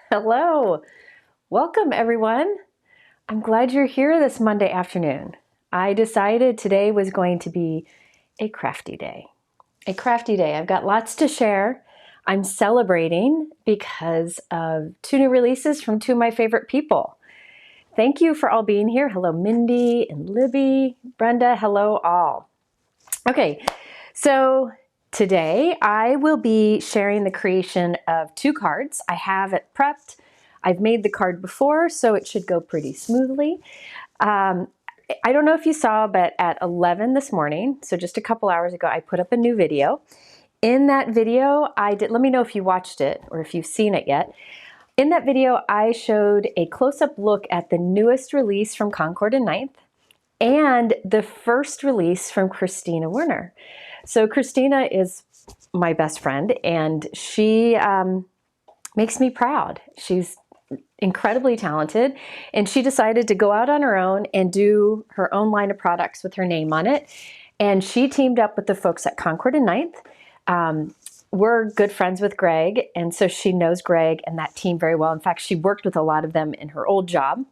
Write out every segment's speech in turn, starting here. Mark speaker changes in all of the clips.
Speaker 1: Hello, welcome everyone. I'm glad you're here this Monday afternoon. I decided today was going to be a crafty day. A crafty day. I've got lots to share. I'm celebrating because of two new releases from two of my favorite people. Thank you for all being here. Hello, Mindy and Libby, Brenda. Hello, all. Okay, so today I will be sharing the creation of two cards. I have it prepped. I've made the card before, so it should go pretty smoothly. Um, I don't know if you saw, but at 11 this morning, so just a couple hours ago, I put up a new video. In that video, let me know if you watched it or if you've seen it yet. In that video, I showed a close-up look at the newest release from Concord and Ninth and the first release from Kristina Werner. So Kristina is my best friend, and she makes me proud. She's incredibly talented, and she decided to go out on her own and do her own line of products with her name on it. And she teamed up with the folks at Concord and Ninth. We're good friends with Greg, and so she knows Greg and that team very well. In fact, she worked with a lot of them in her old job.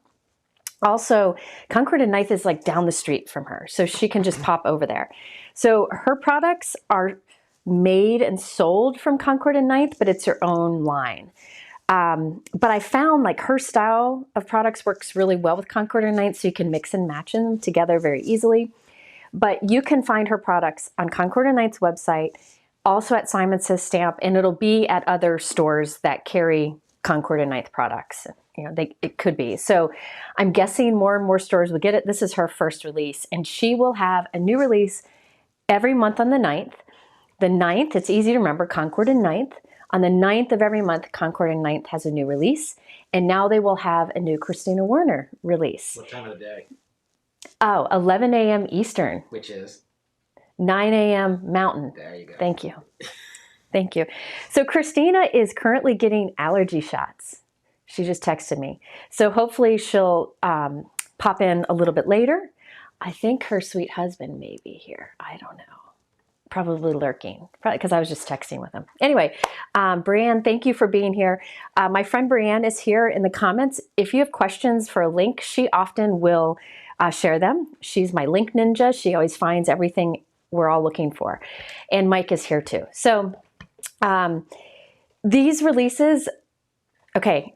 Speaker 1: Also, Concord and Ninth is like down the street from her, so she can just pop over there. So her products are made and sold from Concord and Ninth, but it's her own line. But I found like her style of products works really well with Concord and Ninth, so you can mix and match them together very easily. But you can find her products on Concord and Ninth's website, also at Simon Says Stamp, and it'll be at other stores that carry Concord and Ninth products. It could be. So I'm guessing more and more stores will get it. This is her first release, and she will have a new release every month on the 9th. The 9th, it's easy to remember, Concord and Ninth. On the 9th of every month, Concord and Ninth has a new release, and now they will have a new Christina Warner release.
Speaker 2: What time of the day?
Speaker 1: 11 a.m. Eastern.
Speaker 2: Which is?
Speaker 1: 9 a.m. Mountain.
Speaker 2: There you go.
Speaker 1: Thank you. Thank you. So Kristina is currently getting allergy shots. She just texted me. So hopefully she'll pop in a little bit later. I think her sweet husband may be here. I don't know. Probably lurking, probably because I was just texting with him. Anyway, Brianne, thank you for being here. My friend Brianne is here in the comments. If you have questions for a link, she often will share them. She's my link ninja. She always finds everything we're all looking for. And Mike is here too. So these releases, okay,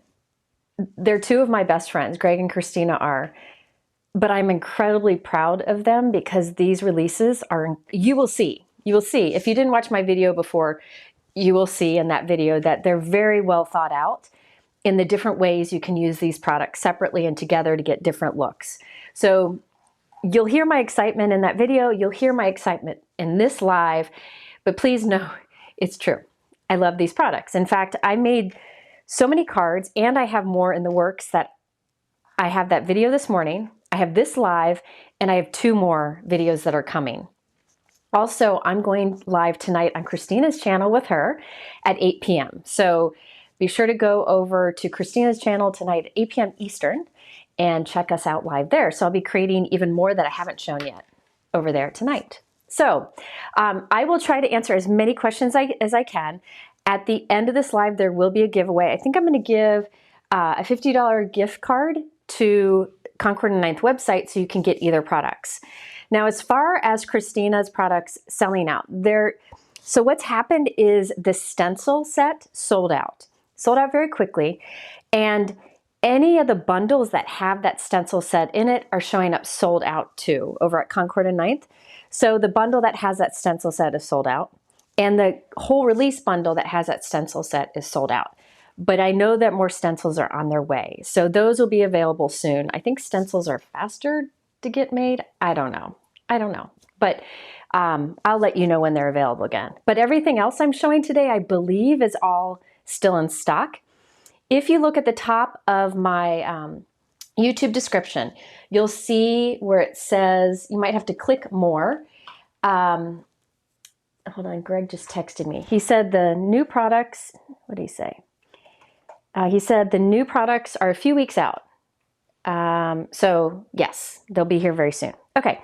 Speaker 1: they're two of my best friends. Greg and Christina are. But I'm incredibly proud of them because these releases are, you will see, if you didn't watch my video before, you will see in that video that they're very well thought out in the different ways you can use these products separately and together to get different looks. So you'll hear my excitement in that video, you'll hear my excitement in this live, but please know it's true. I love these products. In fact, I made so many cards, and I have more in the works. That I have that video this morning, I have this live, and I have 2 more videos that are coming. Also, I'm going live tonight on Christina's channel with her at 8 p.m. So be sure to go over to Christina's channel tonight at 8 p.m. Eastern and check us out live there. So I'll be creating even more that I haven't shown yet over there tonight. So I will try to answer as many questions as I can. At the end of this live, there will be a giveaway. I think I'm going to give a $50 gift card to Concord and Ninth website so you can get either products. Now, as far as Christina's products selling out, so what's happened is the stencil set sold out very quickly, and any of the bundles that have that stencil set in it are showing up sold out too over at Concord and Ninth. So the bundle that has that stencil set is sold out, and the whole release bundle that has that stencil set is sold out. But I know that more stencils are on their way. So those will be available soon. I think stencils are faster to get made. I don't know. But I'll let you know when they're available again. But everything else I'm showing today, I believe, is all still in stock. If you look at the top of my YouTube description, you'll see where it says, you might have to click more. Hold on, Greg just texted me. He said the new products, what did he say? He said the new products are a few weeks out. So yes, they'll be here very soon. Okay.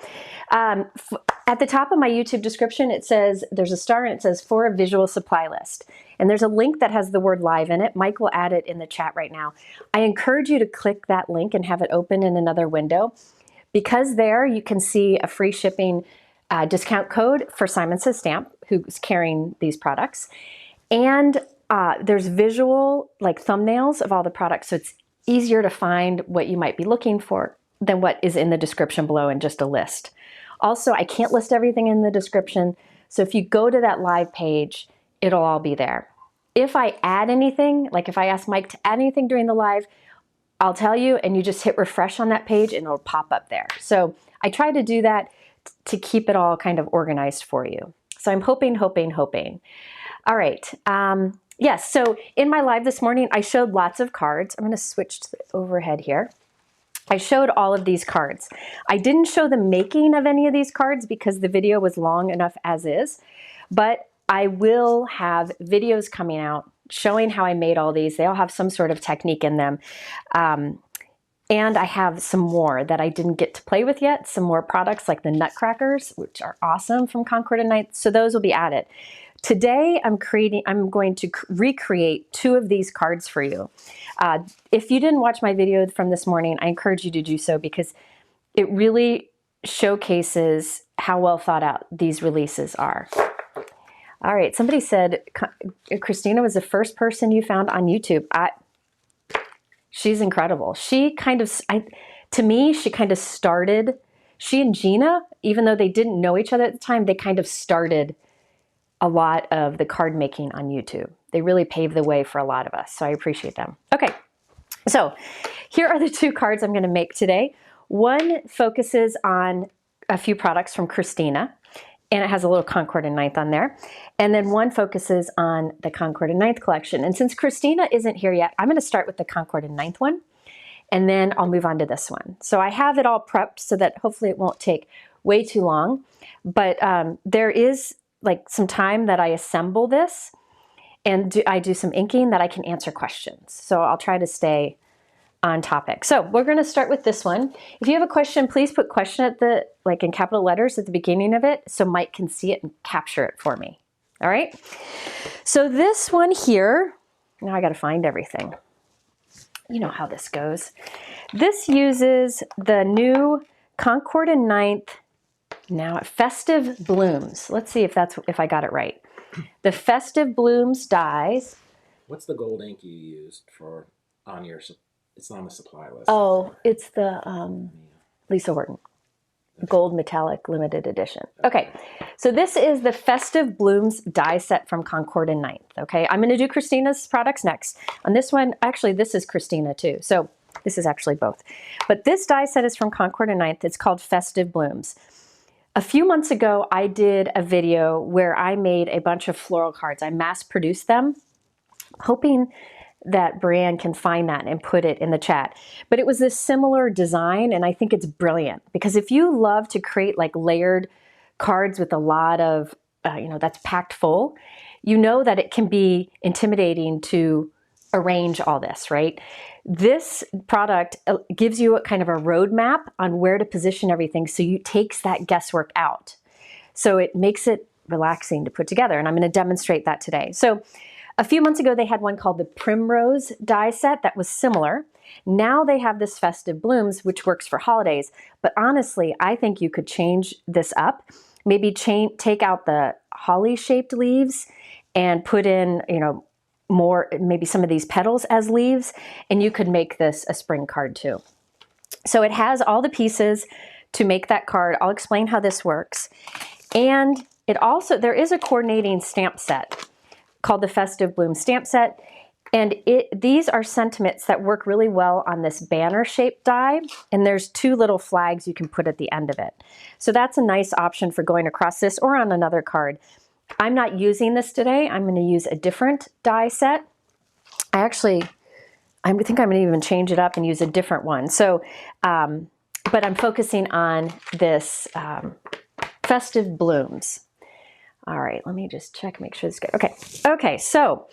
Speaker 1: At the top of my YouTube description, it says, there's a star and it says for a visual supply list. And there's a link that has the word live in it. Mike will add it in the chat right now. I encourage you to click that link and have it open in another window, because there you can see a free shipping discount code for Simon Says Stamp, who's carrying these products. And there's visual like thumbnails of all the products, so it's easier to find what you might be looking for than what is in the description below in just a list. Also, I can't list everything in the description, so if you go to that live page, it'll all be there. If I add anything, like if I ask Mike to add anything during the live, I'll tell you, and you just hit refresh on that page and it'll pop up there. So I try to do that to keep it all kind of organized for you. So I'm hoping. All right. Yes, so in my live this morning, I showed lots of cards. I'm going to switch to the overhead here. I showed all of these cards. I didn't show the making of any of these cards because the video was long enough as is, but I will have videos coming out showing how I made all these. They all have some sort of technique in them. And I have some more that I didn't get to play with yet, some more products like the Nutcrackers, which are awesome from Concord and Ninth. So those will be added. Today, I'm going to recreate 2 of these cards for you. If you didn't watch my video from this morning, I encourage you to do so because it really showcases how well thought out these releases are. All right, somebody said Kristina was the first person you found on YouTube. She's incredible. She kind of, to me, she kind of started, she and Gina, even though they didn't know each other at the time, they kind of started a lot of the card making on YouTube. They really paved the way for a lot of us, so I appreciate them. Okay, so here are the 2 cards I'm going to make today. One focuses on a few products from Kristina, and it has a little Concord and Ninth on there. And then one focuses on the Concord and Ninth collection. And since Kristina isn't here yet, I'm going to start with the Concord and Ninth one, and then I'll move on to this one. So I have it all prepped so that hopefully it won't take way too long. But there is like some time that I assemble this and I do some inking that I can answer questions. So I'll try to stay on topic. So we're going to start with this one. If you have a question, please put question at the, like in capital letters at the beginning of it so Mike can see it and capture it for me. All right. So this one here, now I got to find everything. You know how this goes. This uses the new Concord and Ninth, now Festive Blooms. Let's see if I got it right. The Festive Blooms dies.
Speaker 2: What's the gold ink you used for on your? It's on the supply list.
Speaker 1: Oh, it's the Lisa Horton Gold Metallic Limited Edition. Okay, so this is the Festive Blooms die set from Concord and Ninth. Okay, I'm going to do Kristina's products next. On this one, actually, this is Kristina too. So this is actually both. But this die set is from Concord and Ninth. It's called Festive Blooms. A few months ago, I did a video where I made a bunch of floral cards. I mass produced them, hoping that Brianne can find that and put it in the chat. But it was this similar design, and I think it's brilliant because if you love to create like layered cards with a lot of, that's packed full, you know that it can be intimidating to arrange all this, right? This product gives you a kind of a roadmap on where to position everything, so it takes that guesswork out. So it makes it relaxing to put together, and I'm going to demonstrate that today. So a few months ago, they had one called the Primrose die set that was similar. Now they have this Festive Blooms, which works for holidays. But honestly, I think you could change this up. Maybe take out the holly-shaped leaves and put in, more, maybe some of these petals as leaves, and you could make this a spring card too. So it has all the pieces to make that card. I'll explain how this works. And it also, there is a coordinating stamp set called the Festive Bloom stamp set. And these are sentiments that work really well on this banner-shaped die. And there's 2 little flags you can put at the end of it. So that's a nice option for going across this or on another card. I'm not using this today. I'm going to use a different die set. I think I'm going to even change it up and use a different one. So, but I'm focusing on this Festive Blooms. All right, let me just check, make sure it's good. Okay, so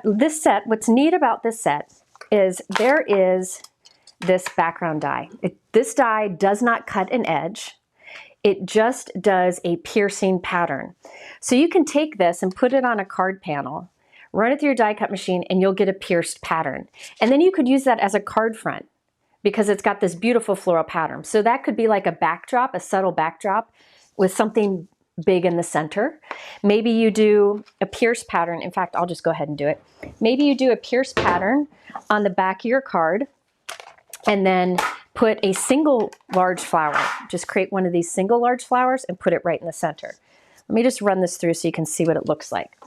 Speaker 1: this set, what's neat about this set is there is this background die. This die does not cut an edge. It just does a piercing pattern. So you can take this and put it on a card panel, run it through your die cut machine, and you'll get a pierced pattern. And then you could use that as a card front because it's got this beautiful floral pattern. So that could be like a backdrop, a subtle backdrop with something big in the center. Maybe you do a pierced pattern. In fact, I'll just go ahead and do it. Maybe you do a pierced pattern on the back of your card and then put a single large flower. Just create one of these single large flowers and put it right in the center. Let me just run this through so you can see what it looks like.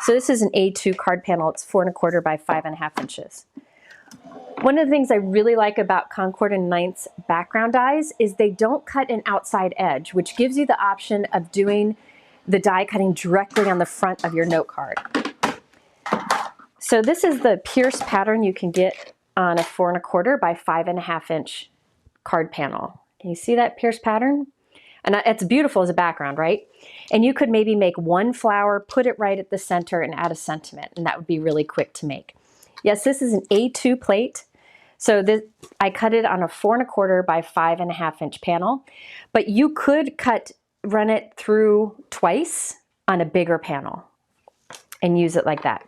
Speaker 1: So this is an A2 card panel. It's 4 1/4 by 5.5 inches. One of the things I really like about Concord and Ninth's background dies is they don't cut an outside edge, which gives you the option of doing the die cutting directly on the front of your note card. So this is the pierced pattern you can get on a 4 1/4 by 5.5 inch card panel. Can you see that pierced pattern? And it's beautiful as a background, right? And you could maybe make one flower, put it right at the center and add a sentiment, and that would be really quick to make. Yes, this is an A2 plate. So I cut it on a 4 1/4 by 5.5 inch panel, but you could run it through twice on a bigger panel and use it like that.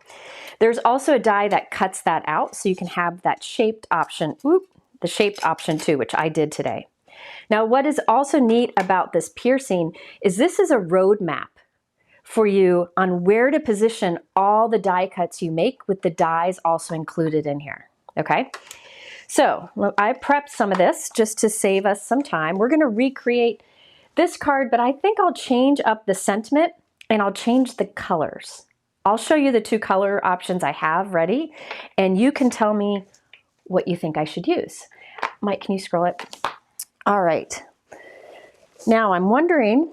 Speaker 1: There's also a die that cuts that out, so you can have that shaped option, the shaped option too, which I did today. Now, what is also neat about this piercing is this is a roadmap for you on where to position all the die cuts you make with the dies also included in here, okay? So I prepped some of this just to save us some time. We're gonna recreate this card, but I think I'll change up the sentiment and I'll change the colors. I'll show you the 2 color options I have ready, and you can tell me what you think I should use. Mike, can you scroll it? All right. Now I'm wondering,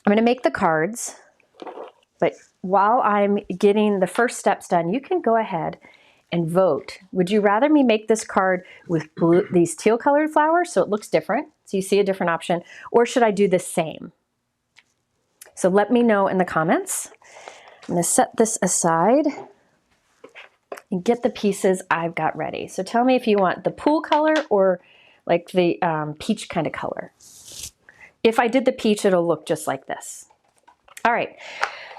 Speaker 1: I'm gonna make the cards, but while I'm getting the first steps done, you can go ahead and vote. Would you rather me make this card with these teal colored flowers so it looks different, so you see a different option, or should I do the same? So let me know in the comments. I'm gonna set this aside and get the pieces I've got ready. So tell me if you want the pool color or like the peach kind of color. If I did the peach, it'll look just like this. All right,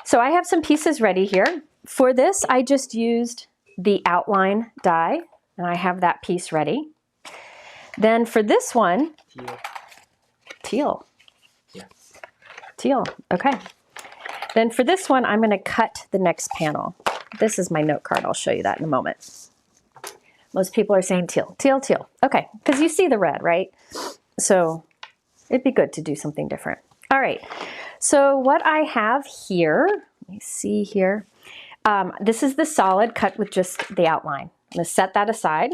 Speaker 1: so I have some pieces ready here. For this, I just used the outline die, and I have that piece ready. Then for this one, teal.
Speaker 2: Yeah.
Speaker 1: Teal, okay. Then for this one, I'm gonna cut the next panel. This is my note card, I'll show you that in a moment. Most people are saying teal, teal, teal. Okay, because you see the red, right? So it'd be good to do something different. All right, so what I have here, let me see here. This is the solid cut with just the outline. I'm gonna set that aside.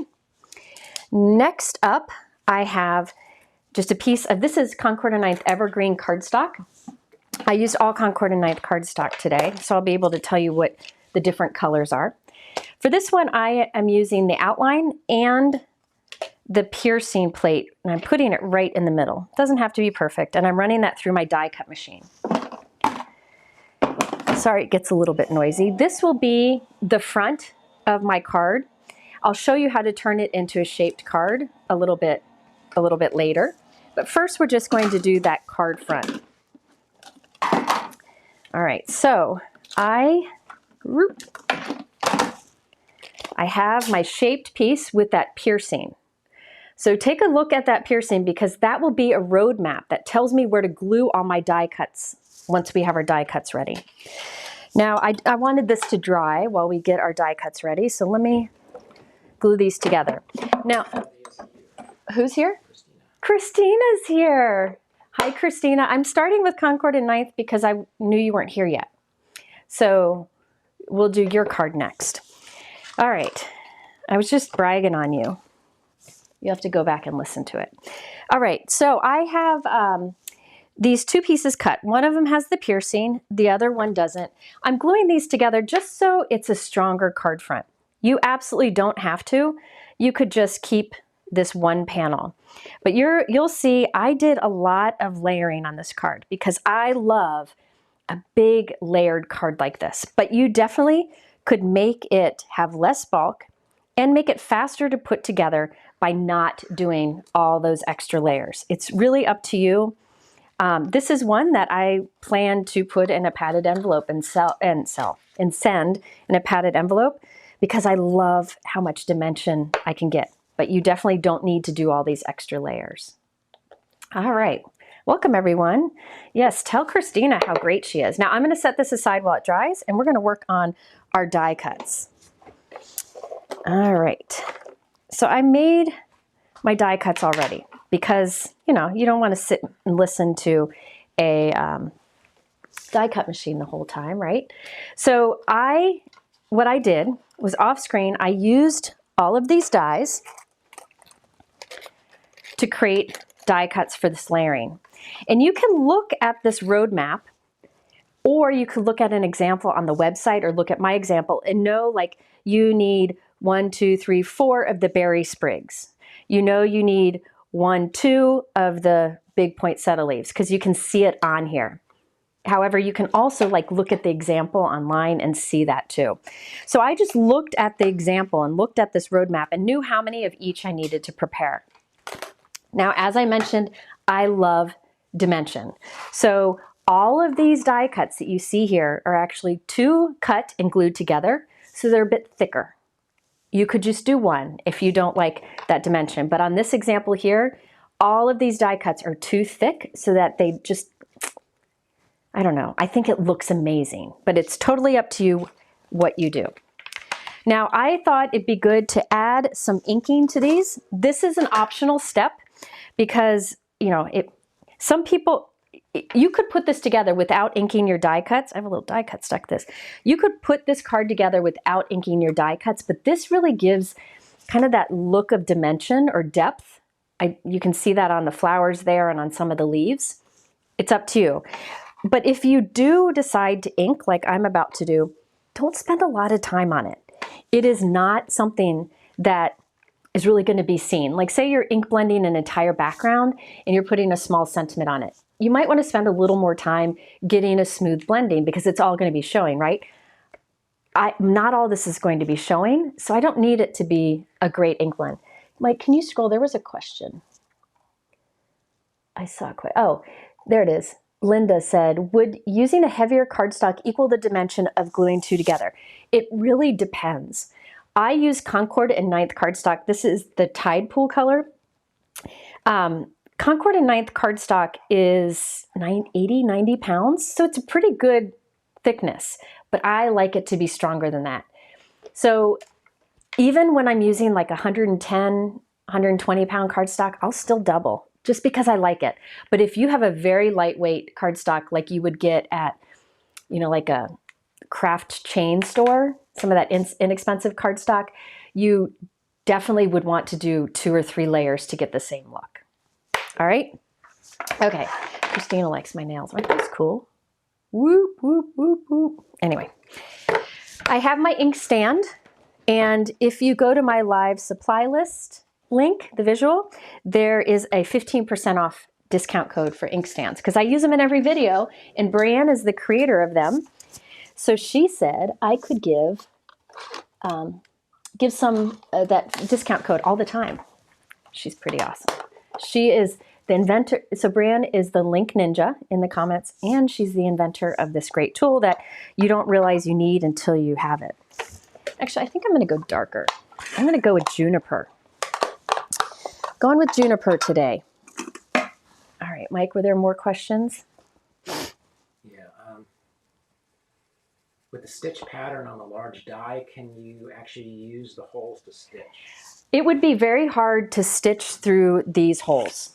Speaker 1: Next up, I have just a piece of, this is Concord and Ninth Evergreen Cardstock. I used all Concord and Ninth cardstock today, so I'll be able to tell you what the different colors are. For this one, I am using the outline and the piercing plate, and I'm putting it right in the middle. It doesn't have to be perfect, and I'm running that through my die cut machine. Sorry, it gets a little bit noisy. This will be the front of my card. I'll show you how to turn it into a shaped card a little bit later. But first, we're just going to do that card front. All right, so I have my shaped piece with that piercing. So take a look at that piercing because that will be a roadmap that tells me where to glue all my die cuts once we have our die cuts ready. Now, I wanted this to dry while we get our die cuts ready, so let me glue these together. Now, who's here? Christina's here. Hi, Christina. I'm starting with Concord and Ninth because I knew you weren't here yet. So we'll do your card next. All right. I was just bragging on you. You have to go back and listen to it. All right. So I have these 2 pieces cut. One of them has the piercing. The other one doesn't. I'm gluing these together just so it's a stronger card front. You absolutely don't have to. You could just keep this one panel. But you'll see I did a lot of layering on this card because I love a big layered card like this. But you definitely could make it have less bulk and make it faster to put together by not doing all those extra layers. It's really up to you. This is one that I plan to put in a padded envelope and send in a padded envelope because I love how much dimension I can get. But you definitely don't need to do all these extra layers. All right, welcome everyone. Yes, tell Christina how great she is. Now I'm going to set this aside while it dries, and we're going to work on our die cuts. All right, so I made my die cuts already because, you know, you don't want to sit and listen to a die cut machine the whole time, right? So what I did was off screen, I used all of these dies to create die cuts for this layering. And you can look at this roadmap, or you could look at an example on the website or look at my example and know like you need 1, 2, 3, 4 of the berry sprigs. You know you need 1, 2 of the big poinsettia leaves because you can see it on here. However, you can also like look at the example online and see that too. So I just looked at the example and looked at this roadmap and knew how many of each I needed to prepare. Now, as I mentioned, I love dimension. So all of these die cuts that you see here are actually 2 cut and glued together, so they're a bit thicker. You could just do 1 if you don't like that dimension. But on this example here, all of these die cuts are too thick so that they just, I don't know, I think it looks amazing, but it's totally up to you what you do. Now, I thought it'd be good to add some inking to these. This is an optional step because, you know, some people, you could put this together without inking your die cuts. I have a little die cut stuck this. You could put this card together without inking your die cuts, but this really gives kind of that look of dimension or depth. You can see that on the flowers there and on some of the leaves. It's up to you. But if you do decide to ink like I'm about to do, don't spend a lot of time on it. It is not something that is really going to be seen. Like say you're ink blending an entire background and you're putting a small sentiment on it. You might want to spend a little more time getting a smooth blending because it's all going to be showing, right? Not all this is going to be showing, so I don't need it to be a great ink blend. Mike, can you scroll? There was a question. I saw oh, there it is. Linda said, would using a heavier cardstock equal the dimension of gluing 2 together? It really depends. I use Concord and 9th cardstock. This is the Tide Pool color. Concord and 9th cardstock is 80, 90 pounds, so it's a pretty good thickness, but I like it to be stronger than that. So even when I'm using like 110, 120 pound cardstock, I'll still double just because I like it. But if you have a very lightweight cardstock like you would get at, you know, like a craft chain store, some of that inexpensive cardstock, you definitely would want to do 2 or 3 layers to get the same look. All right. Okay. Christina likes my nails. Aren't those cool? Whoop, whoop, whoop, whoop. Anyway, I have my ink stand. And if you go to my live supply list link, the visual, there is a 15% off discount code for ink stands because I use them in every video and Brianne is the creator of them. So she said I could give some that discount code all the time. She's pretty awesome. She is the inventor. So Brianne is the link ninja in the comments, and she's the inventor of this great tool that you don't realize you need until you have it. Actually, I think I'm going to go darker. I'm going to go with juniper. Going with juniper today. All right, Mike, were there more questions?
Speaker 2: Yeah. With the stitch pattern on the large die, can you actually use the holes to stitch?
Speaker 1: It would be very hard to stitch through these holes.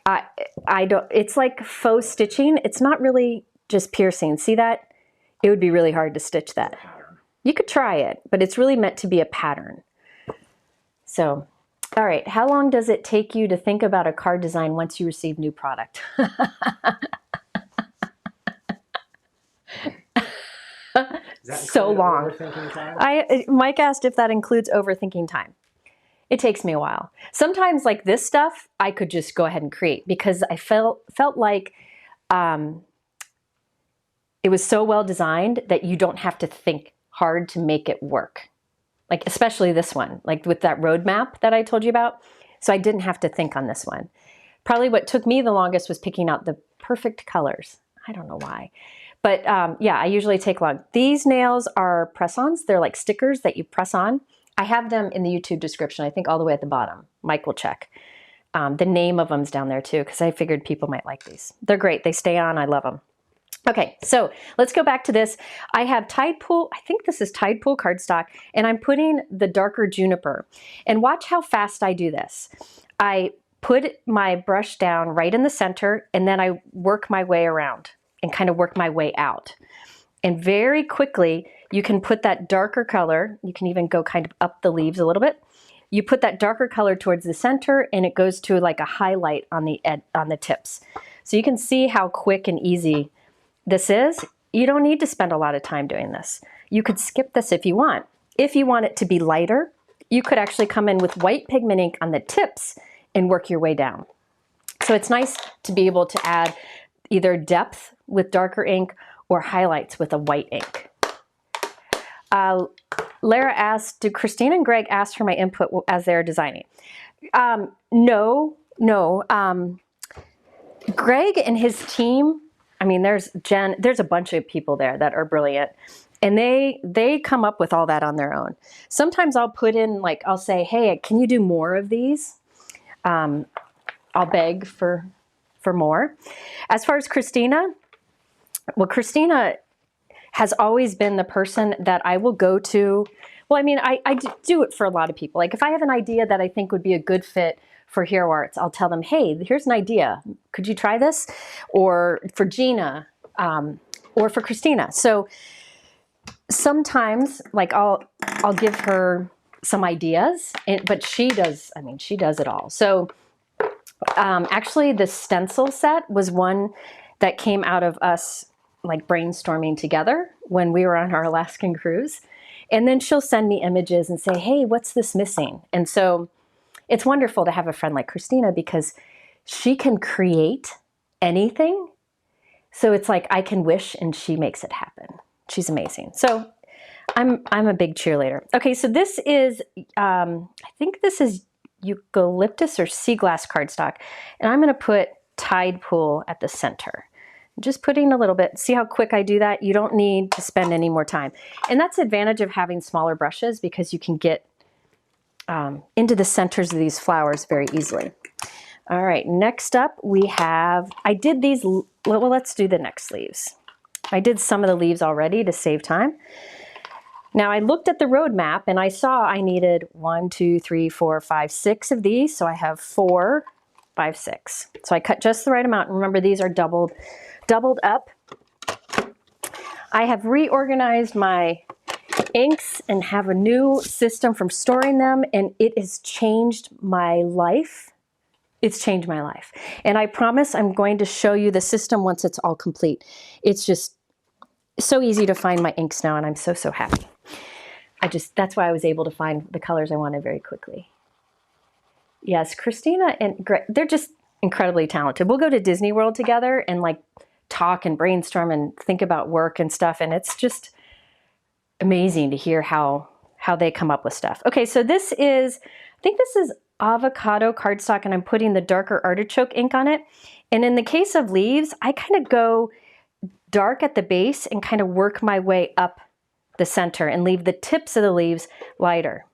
Speaker 1: I don't. It's like faux stitching. It's not really just piercing. See that? It would be really hard to stitch that. You could try it, but it's really meant to be a pattern. So, all right. How long does it take you to think about a card design once you receive new product? So long. Mike asked if that includes overthinking time. It takes me a while. Sometimes like this stuff, I could just go ahead and create because I felt like it was so well designed that you don't have to think hard to make it work. like especially this one, like with that roadmap that I told you about. So I didn't have to think on this one. Probably what took me the longest was picking out the perfect colors. I don't know why. But yeah, I usually take long. These nails are press-ons. They're like stickers that you press on. I have them in the YouTube description, I think all the way at the bottom. Mike will check. The name of them's down there too, because I figured people might like these. They're great. They stay on. I love them. Okay, so let's go back to this. I have Tide Pool, I think this is Tide Pool cardstock, and I'm putting the darker juniper. And watch how fast I do this. I put my brush down right in the center, and then I work my way around and kind of work my way out. And very quickly, you can put that darker color, you can even go kind of up the leaves a little bit. You put that darker color towards the center, and it goes to like a highlight on the tips. So you can see how quick and easy this is. You don't need to spend a lot of time doing this. You could skip this if you want. If you want it to be lighter, you could actually come in with white pigment ink on the tips and work your way down. So it's nice to be able to add either depth with darker ink or highlights with a white ink. Lara asked, did Christina and Greg ask for my input as they're designing? No. Greg and his team, I mean, there's Jen, there's a bunch of people there that are brilliant, and they come up with all that on their own. Sometimes I'll put in, like, I'll say, hey, can you do more of these? I'll beg for more. As far as Christina, well, Christina has always been the person that I will go to. Well, I mean, I do it for a lot of people. Like if I have an idea that I think would be a good fit for Hero Arts, I'll tell them, hey, here's an idea. Could you try this? Or for Gina, or for Christina. So sometimes, like I'll give her some ideas, but she does, I mean, she does it all. So actually the stencil set was one that came out of us like brainstorming together when we were on our Alaskan cruise. And then she'll send me images and say, hey, what's this missing? And so it's wonderful to have a friend like Christina because she can create anything. So it's like I can wish and she makes it happen. She's amazing. So I'm a big cheerleader. Okay, so this is, I think this is eucalyptus or sea glass cardstock. And I'm gonna put Tide Pool at the center. Just putting a little bit. See how quick I do that? You don't need to spend any more time. And that's the advantage of having smaller brushes because you can get into the centers of these flowers very easily. All right, next up we have, I did these, well, let's do the next leaves. I did some of the leaves already to save time. Now I looked at the roadmap and I saw I needed 1, 2, 3, 4, 5, 6 of these. So I have 4, 5, 6. So I cut just the right amount. Remember, these are doubled up. I have reorganized my inks and have a new system from storing them, and it has changed my life. It's changed my life. And I promise I'm going to show you the system once it's all complete. It's just so easy to find my inks now, and I'm so happy. That's why I was able to find the colors I wanted very quickly. Yes, Christina and Greg, they're just incredibly talented. We'll go to Disney World together and like talk and brainstorm and think about work and stuff. And it's just amazing to hear how they come up with stuff. Okay, so this is, I think this is avocado cardstock, and I'm putting the darker artichoke ink on it. And in the case of leaves, I kind of go dark at the base and kind of work my way up the center and leave the tips of the leaves lighter.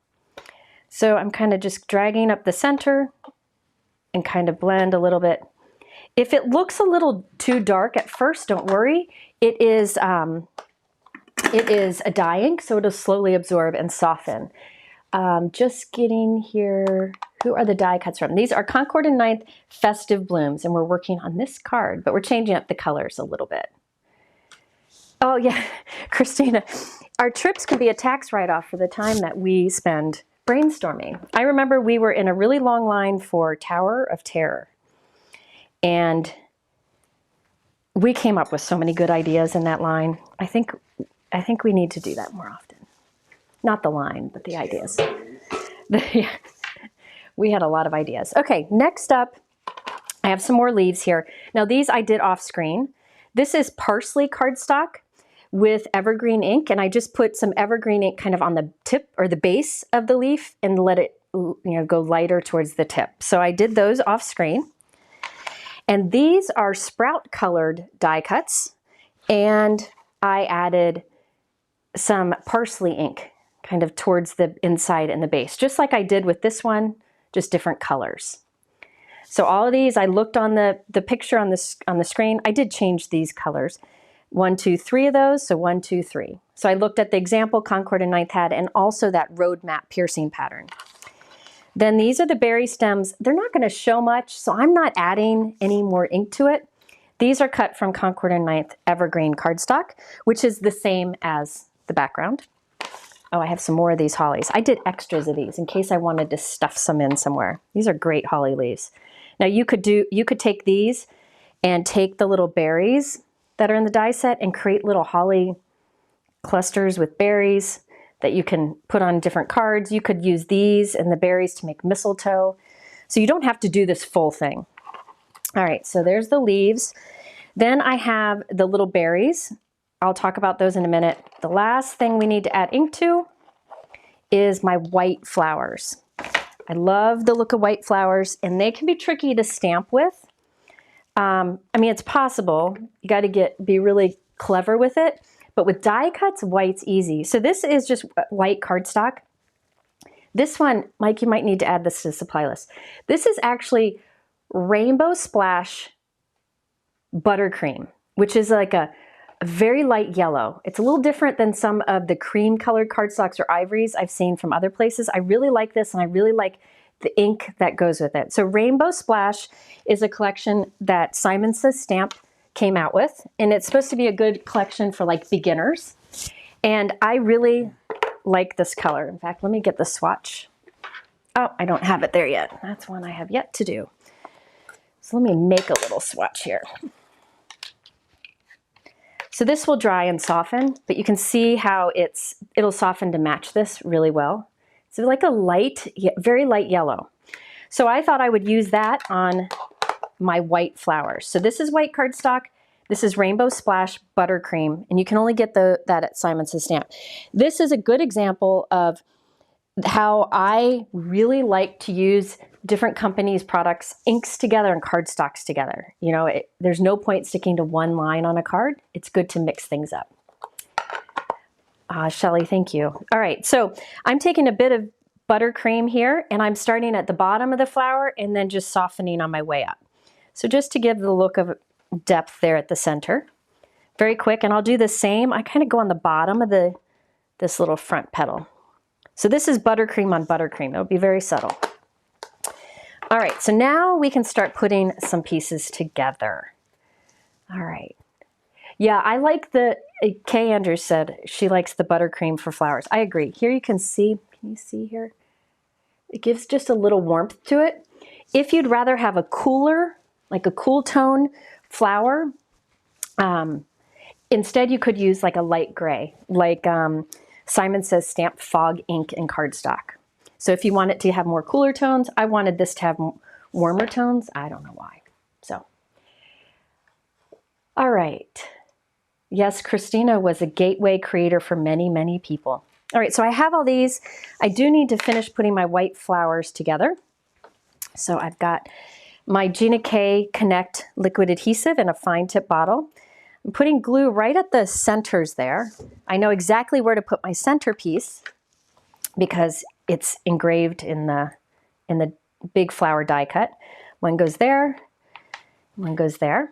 Speaker 1: So I'm kind of just dragging up the center and kind of blend a little bit. If it looks a little too dark at first, don't worry. It is a dye ink, so it'll slowly absorb and soften. Just getting here, who are the die cuts from? These are Concord and 9th Festive Blooms, and we're working on this card, but we're changing up the colors a little bit. Oh yeah, Christina, our trips can be a tax write-off for the time that we spend brainstorming. I remember we were in a really long line for Tower of Terror, and we came up with so many good ideas in that line. I think we need to do that more often. Not the line, but the ideas. We had a lot of ideas. Okay, next up, I have some more leaves here. Now these I did off screen. This is parsley cardstock, with evergreen ink, and I just put some evergreen ink kind of on the tip or the base of the leaf and let it, you know, go lighter towards the tip. So I did those off screen. And these are sprout colored die cuts, and I added some parsley ink kind of towards the inside and the base, just like I did with this one, just different colors. So all of these, I looked on the picture on the screen. I did change these colors. 1, 2, 3 of those, so 1, 2, 3. So I looked at the example Concord and Ninth had, and also that roadmap piercing pattern. Then these are the berry stems. They're not going to show much, so I'm not adding any more ink to it. These are cut from Concord and Ninth Evergreen Cardstock, which is the same as the background. Oh, I have some more of these hollies. I did extras of these in case I wanted to stuff some in somewhere. These are great holly leaves. Now you could take these and take the little berries that are in the die set and create little holly clusters with berries that you can put on different cards. You could use these and the berries to make mistletoe. So you don't have to do this full thing. All right, so there's the leaves. Then I have the little berries. I'll talk about those in a minute. The last thing we need to add ink to is my white flowers. I love the look of white flowers, and they can be tricky to stamp with. I mean, it's possible. You got to be really clever with it. But with die cuts, white's easy. So this is just white cardstock. This one, Mike, you might need to add this to the supply list. This is actually Rainbow Splash Buttercream, which is like a very light yellow. It's a little different than some of the cream colored cardstocks or ivories I've seen from other places. I really like this, and I really like the ink that goes with it. So Rainbow Splash is a collection that Simon Says Stamp came out with, and it's supposed to be a good collection for like beginners. And I really like this color. In fact, let me get the swatch. Oh, I don't have it there yet. That's one I have yet to do. So let me make a little swatch here. So this will dry and soften, but you can see how it'll soften to match this really well. So like a light, very light yellow. So I thought I would use that on my white flowers. So this is white cardstock. This is Rainbow Splash Buttercream, and you can only get that at Simon Says Stamp. This is a good example of how I really like to use different companies' products, inks together and cardstocks together. You know, there's no point sticking to one line on a card. It's good to mix things up. Shelly, thank you. All right, so I'm taking a bit of buttercream here, and I'm starting at the bottom of the flower and then just softening on my way up. So just to give the look of depth there at the center. Very quick, and I'll do the same. I kind of go on the bottom of this little front petal. So this is buttercream on buttercream. It'll be very subtle. All right, so now we can start putting some pieces together. All right. Yeah, I like Kay Andrews said she likes the buttercream for flowers. I agree. Here you can see here? It gives just a little warmth to it. If you'd rather have a cooler, like a cool tone flower, instead you could use like a light gray, like Simon Says Stamp Fog Ink and Cardstock. So if you want it to have more cooler tones, I wanted this to have warmer tones. I don't know why. So, all right. Yes, Christina was a gateway creator for many, many people. All right, so I have all these. I do need to finish putting my white flowers together. So I've got my Gina K Connect liquid adhesive in a fine tip bottle. I'm putting glue right at the centers there. I know exactly where to put my centerpiece because it's engraved in the big flower die cut. One goes there, one goes there.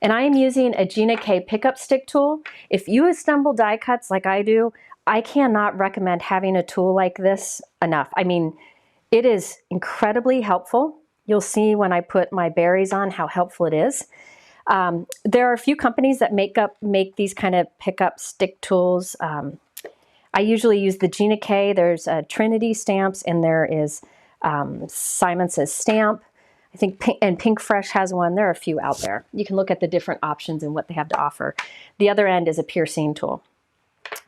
Speaker 1: And I am using a Gina K pickup stick tool. If you assemble die cuts like I do, I cannot recommend having a tool like this enough. I mean, it is incredibly helpful. You'll see when I put my berries on how helpful it is. There are a few companies that make these kind of pickup stick tools. I usually use the Gina K. There's Trinity Stamps, and there is Simon Says Stamp. I think Pink Fresh has one. There are a few out there. You can look at the different options and what they have to offer. The other end is a piercing tool.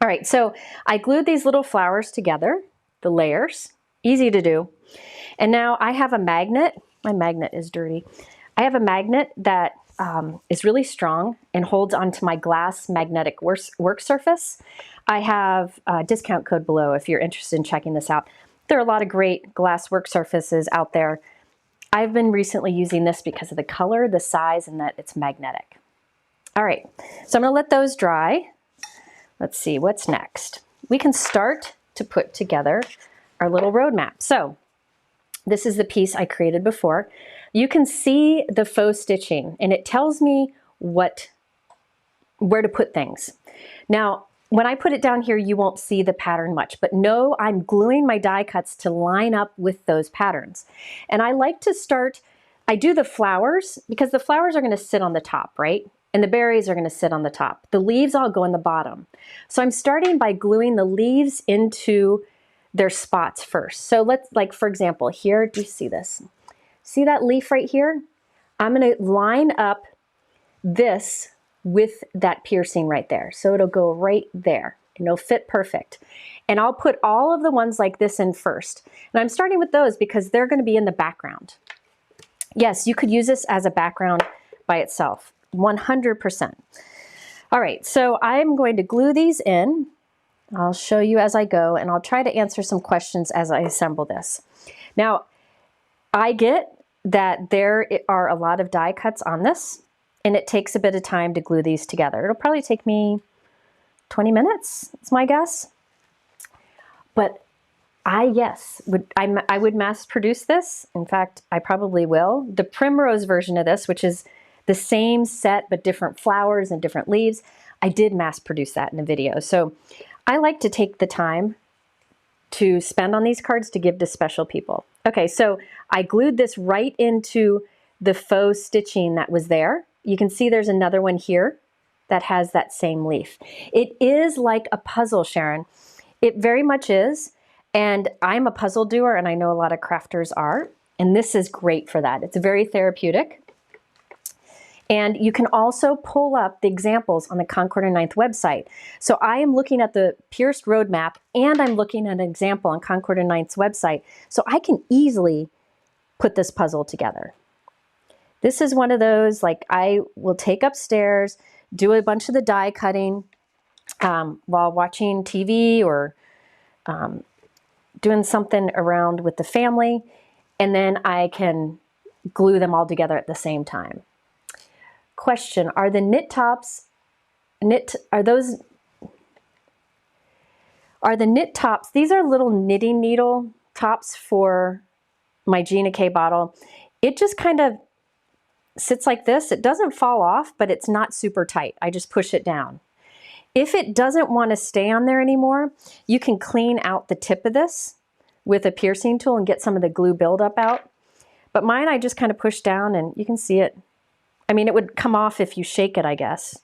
Speaker 1: All right, so I glued these little flowers together, the layers, easy to do. And now I have a magnet. My magnet is dirty. I have a magnet that is really strong and holds onto my glass magnetic work surface. I have a discount code below if you're interested in checking this out. There are a lot of great glass work surfaces out there. I've been recently using this because of the color, the size, and that it's magnetic. All right, so I'm gonna let those dry. Let's see, what's next? We can start to put together our little roadmap. So this is the piece I created before. You can see the faux stitching, and it tells me where to put things. Now, when I put it down here, you won't see the pattern much, but know I'm gluing my die cuts to line up with those patterns. And I like to start, I do the flowers because the flowers are gonna sit on the top, right? And the berries are gonna sit on the top. The leaves all go on the bottom. So I'm starting by gluing the leaves into their spots first. So let's, like for example, here, do you see this? See that leaf right here? I'm gonna line up this with that piercing right there. So it'll go right there and it'll fit perfect. And I'll put all of the ones like this in first. And I'm starting with those because they're gonna be in the background. Yes, you could use this as a background by itself, 100%. All right, so I'm going to glue these in. I'll show you as I go, and I'll try to answer some questions as I assemble this. Now, I get that there are a lot of die cuts on this, and it takes a bit of time to glue these together. It'll probably take me 20 minutes, is my guess. But I would mass produce this. In fact, I probably will. The Primrose version of this, which is the same set but different flowers and different leaves, I did mass produce that in a video. So I like to take the time to spend on these cards to give to special people. Okay, so I glued this right into the faux stitching that was there. You can see there's another one here that has that same leaf. It is like a puzzle, Sharon. It very much is. And I'm a puzzle doer, and I know a lot of crafters are. And this is great for that. It's very therapeutic. And you can also pull up the examples on the Concord and Ninth website. So I am looking at the pierced roadmap, and I'm looking at an example on Concord and Ninth's website. So I can easily put this puzzle together. This is one of those, like, I will take upstairs, do a bunch of the die cutting while watching TV or doing something around with the family, and then I can glue them all together at the same time. Question, are the knit tops, are the knit tops, these are little knitting needle tops for my Gina K bottle. It just kind of sits like this. It doesn't fall off, but it's not super tight. I just push it down. If it doesn't want to stay on there anymore, you can clean out the tip of this with a piercing tool and get some of the glue buildup out. But mine, I just kind of push down, and you can see it. I mean, it would come off if you shake it, I guess,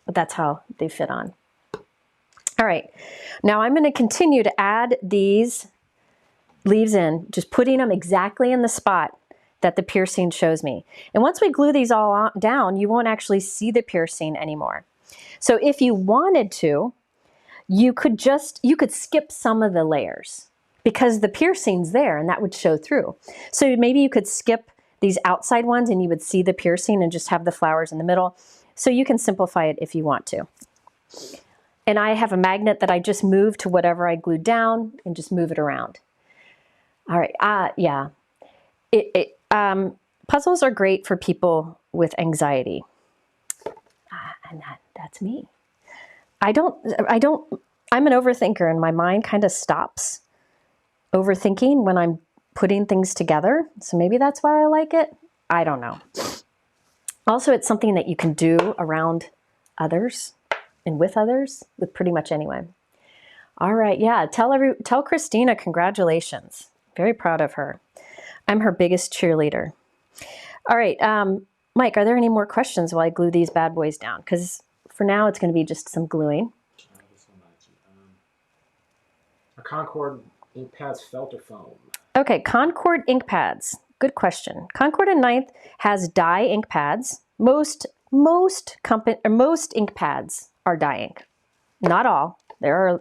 Speaker 1: but that's how they fit on. All right, now I'm going to continue to add these leaves in, just putting them exactly in the spot that the piercing shows me. And once we glue these all down, you won't actually see the piercing anymore. So if you wanted to, you could skip some of the layers because the piercing's there and that would show through. So maybe you could skip these outside ones and you would see the piercing and just have the flowers in the middle. So you can simplify it if you want to. And I have a magnet that I just move to whatever I glued down and just move it around. All right, yeah. Puzzles are great for people with anxiety. And that's me. I'm an overthinker, and my mind kind of stops overthinking when I'm putting things together. So maybe that's why I like it. I don't know. Also, it's something that you can do around others and with others, with pretty much anyone. All right, yeah, tell Christina congratulations. Very proud of her. I'm her biggest cheerleader. All right, Mike, are there any more questions while I glue these bad boys down? Because for now, it's going to be just some gluing.
Speaker 2: Are Concord ink pads felt or foam?
Speaker 1: Okay, Concord ink pads. Good question. Concord and Ninth has dye ink pads. Most ink pads are dye ink. Not all. There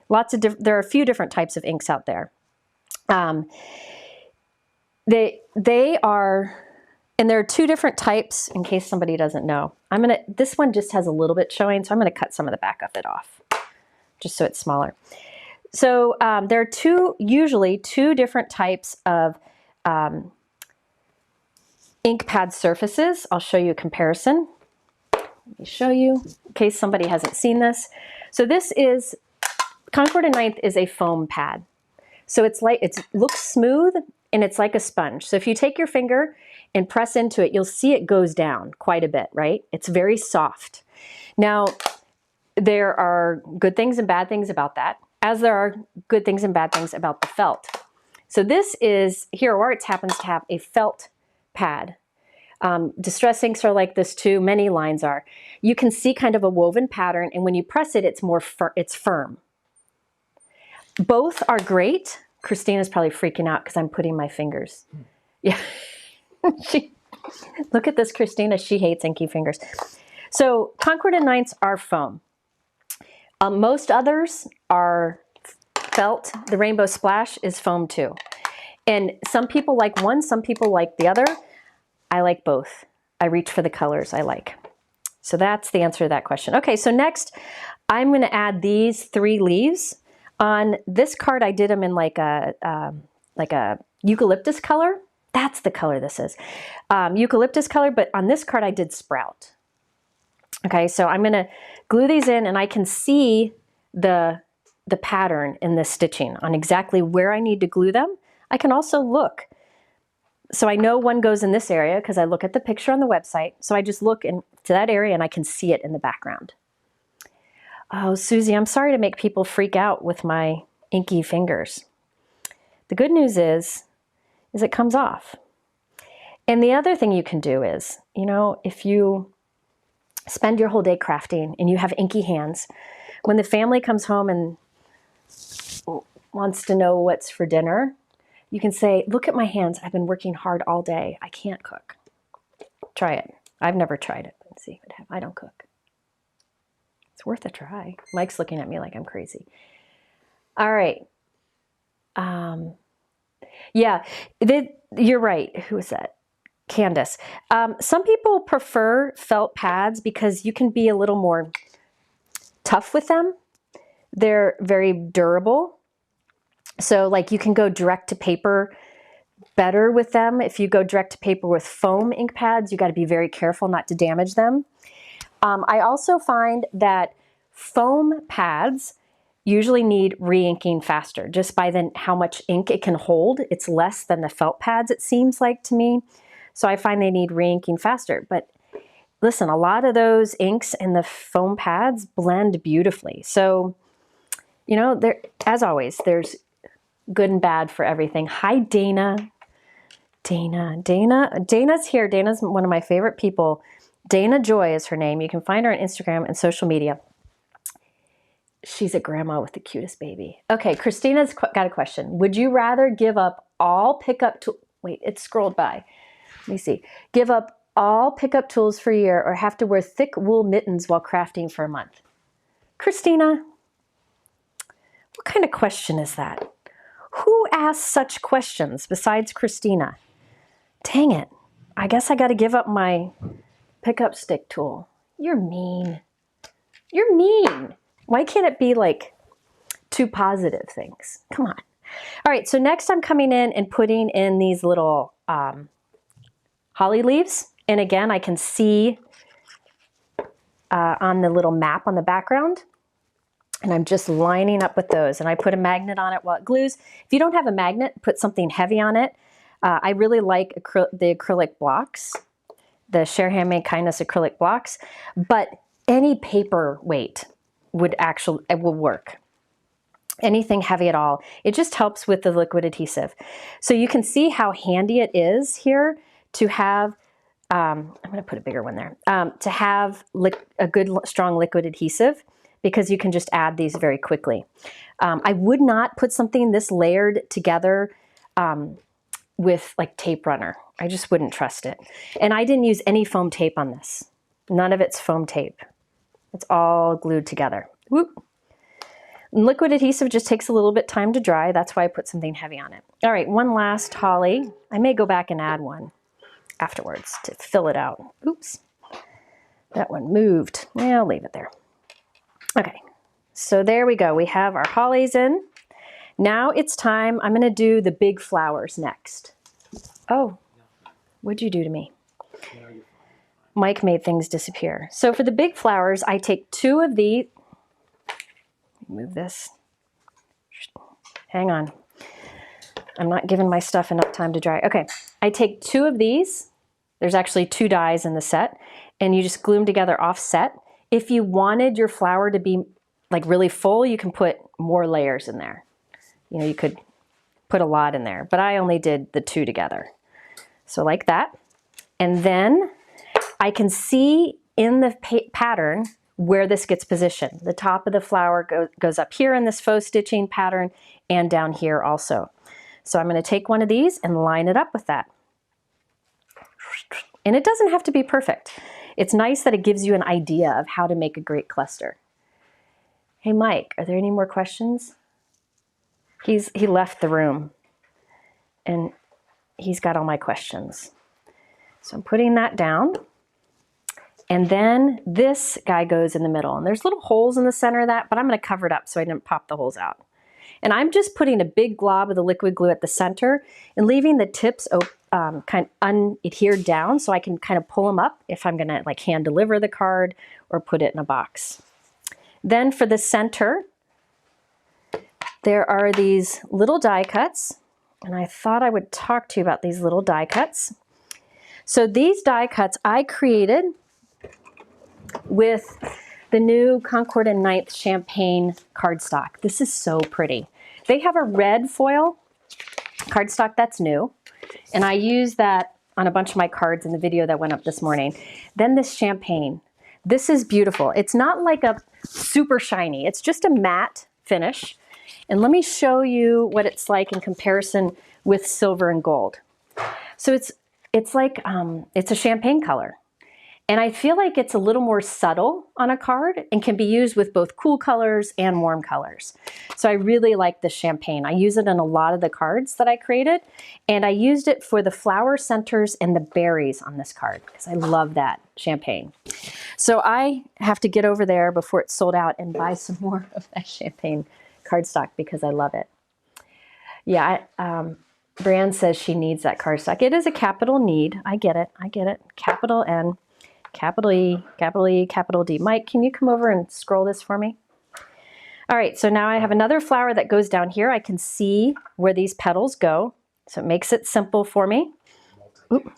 Speaker 1: are a few different types of inks out there. They are And there are two different types in case somebody doesn't know. This one just has a little bit showing, so I'm gonna cut some of the back of it off, just so it's smaller. So there are usually two different types of ink pad surfaces. I'll show you a comparison. Let me show you in case somebody hasn't seen this. So this is, Concord and Ninth is a foam pad. So it looks smooth and it's like a sponge. So if you take your finger and press into it, you'll see it goes down quite a bit, right? It's very soft. Now, there are good things and bad things about that, as there are good things and bad things about the felt. So this is, Hero Arts happens to have a felt pad. Distress inks are like this too, many lines are. You can see kind of a woven pattern, and when you press it, it's firm. Both are great. Christina's probably freaking out because I'm putting my fingers. Yeah. Look at this, Christina. She hates inky fingers. So Concord and Ninths are foam. Most others are felt. The Rainbow Splash is foam too. And some people like one, some people like the other. I like both. I reach for the colors I like. So that's the answer to that question. Okay, so next I'm going to add these 3 leaves. On this card, I did them in like a eucalyptus color. That's the color this is. Eucalyptus color, but on this card I did sprout. Okay, so I'm going to glue these in, and I can see the pattern in the stitching on exactly where I need to glue them. I can also look. So I know one goes in this area because I look at the picture on the website. So I just look into that area and I can see it in the background. Oh, Susie, I'm sorry to make people freak out with my inky fingers. The good news is it comes off. And the other thing you can do is, if you spend your whole day crafting and you have inky hands, when the family comes home and wants to know what's for dinner, you can say, look at my hands. I've been working hard all day. I can't cook. Try it. I've never tried it. Let's see what happens. I don't cook. It's worth a try. Mike's looking at me like I'm crazy. All right. Yeah, you're right. Who is that? Candace. Some people prefer felt pads because you can be a little more tough with them. They're very durable. So like you can go direct to paper better with them. If you go direct to paper with foam ink pads, you got to be very careful not to damage them. I also find that foam pads usually need re-inking faster, just by how much ink it can hold. It's less than the felt pads, it seems like to me. So I find they need re-inking faster. But listen, a lot of those inks in the foam pads blend beautifully. So, as always, there's good and bad for everything. Hi, Dana. Dana's here. Dana's one of my favorite people. Dana Joy is her name. You can find her on Instagram and social media. She's a grandma with the cutest baby. Okay, Christina's got a question. Would you rather give up all pickup tools? Wait, it scrolled by. Let me see. Give up all pickup tools for a year or have to wear thick wool mittens while crafting for a month? Christina, what kind of question is that? Who asks such questions besides Christina? Dang it. I guess I got to give up my pickup stick tool. You're mean. You're mean. Why can't it be like 2 positive things? Come on. All right, so next I'm coming in and putting in these little holly leaves. And again, I can see on the little map on the background. And I'm just lining up with those. And I put a magnet on it while it glues. If you don't have a magnet, put something heavy on it. I really like the acrylic blocks, the Share Handmade Kindness acrylic blocks. But any paper weight will work. Anything heavy at all. It just helps with the liquid adhesive. So you can see how handy it is here to have, I'm going to put a bigger one there, to have a good strong liquid adhesive, because you can just add these very quickly. I would not put something this layered together with like tape runner. I just wouldn't trust it. And I didn't use any foam tape on this. None of it's foam tape. It's all glued together. Whoop. And liquid adhesive just takes a little bit time to dry. That's why I put something heavy on it. All right, one last holly. I may go back and add one. afterwards to fill it out. Oops, that one moved. Yeah, I'll leave it there. Okay, so there we go. We have our hollies in. Now it's time, I'm gonna do the big flowers next. Oh, what'd you do to me? Mike made things disappear. So for the big flowers, I take 2 of these. Move this. Hang on. I'm not giving my stuff enough time to dry. Okay, I take 2 of these. There's actually 2 dies in the set, and you just glue them together offset. If you wanted your flower to be like really full, you can put more layers in there. You know, you could put a lot in there, but I only did the 2 together. So like that. And then I can see in the pattern where this gets positioned. The top of the flower goes up here in this faux stitching pattern and down here also. So I'm going to take one of these and line it up with that. And it doesn't have to be perfect. It's nice that it gives you an idea of how to make a great cluster. Hey Mike, are there any more questions? He left the room and he's got all my questions. So I'm putting that down. And then this guy goes in the middle. And there's little holes in the center of that, but I'm going to cover it up so I didn't pop the holes out. And I'm just putting a big glob of the liquid glue at the center and leaving the tips kind of unadhered down so I can kind of pull them up if I'm going to like hand deliver the card or put it in a box. Then for the center, there are these little die cuts. And I thought I would talk to you about these little die cuts. So these die cuts I created with the new Concord and 9th Champagne Cardstock. This is so pretty. They have a red foil cardstock that's new, and I used that on a bunch of my cards in the video that went up this morning. Then this champagne. This is beautiful. It's not like a super shiny. It's just a matte finish. And let me show you what it's like in comparison with silver and gold. So it's like, it's a champagne color. And I feel like it's a little more subtle on a card and can be used with both cool colors and warm colors. So I really like the champagne. I use it in a lot of the cards that I created. And I used it for the flower centers and the berries on this card because I love that champagne. So I have to get over there before it's sold out and buy some more of that champagne cardstock because I love it. Yeah, Brianne says she needs that cardstock. It is a capital need. I get it. I get it. Capital N. Capital E, capital E, capital D. Mike, can you come over and scroll this for me? All right, so now I have another flower that goes down here. I can see where these petals go, so it makes it simple for me. Oop.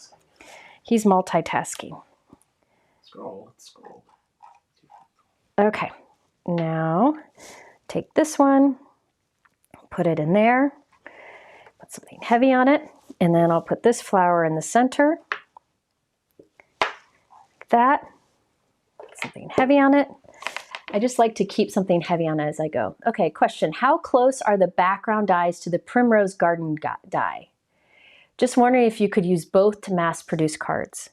Speaker 1: He's multitasking.
Speaker 2: Scroll.
Speaker 1: Okay, now take this one, put it in there, put something heavy on it, and then I'll put this flower in the center. That, something heavy on it. I just like to keep something heavy on it as I go. Okay, question. How close are the background dies to the Primrose Garden die? Just wondering if you could use both to mass produce cards.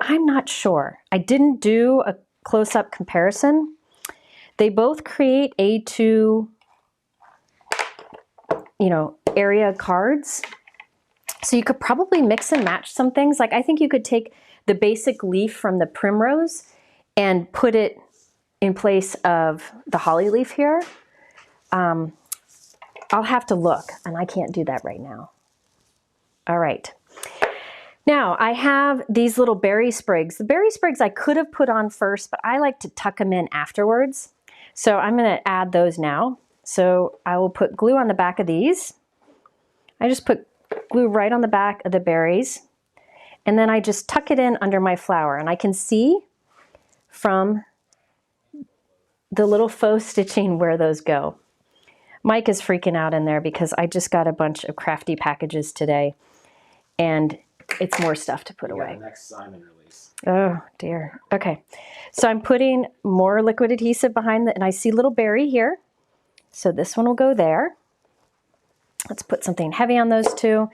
Speaker 1: I'm not sure. I didn't do a close-up comparison. They both create A2, area cards. So you could probably mix and match some things. Like I think you could take the basic leaf from the primrose and put it in place of the holly leaf here. I'll have to look, and I can't do that right now. All right. Now I have these little berry sprigs. The berry sprigs I could have put on first, but I like to tuck them in afterwards. So I'm going to add those now. So I will put glue on the back of these. I just put glue right on the back of the berries. And then I just tuck it in under my flower. And I can see from the little faux stitching where those go. Mike is freaking out in there because I just got a bunch of crafty packages today. And it's more stuff to put away.
Speaker 2: The next Simon release.
Speaker 1: Oh dear. Okay. So I'm putting more liquid adhesive behind and I see little berry here. So this one will go there. Let's put something heavy on those two.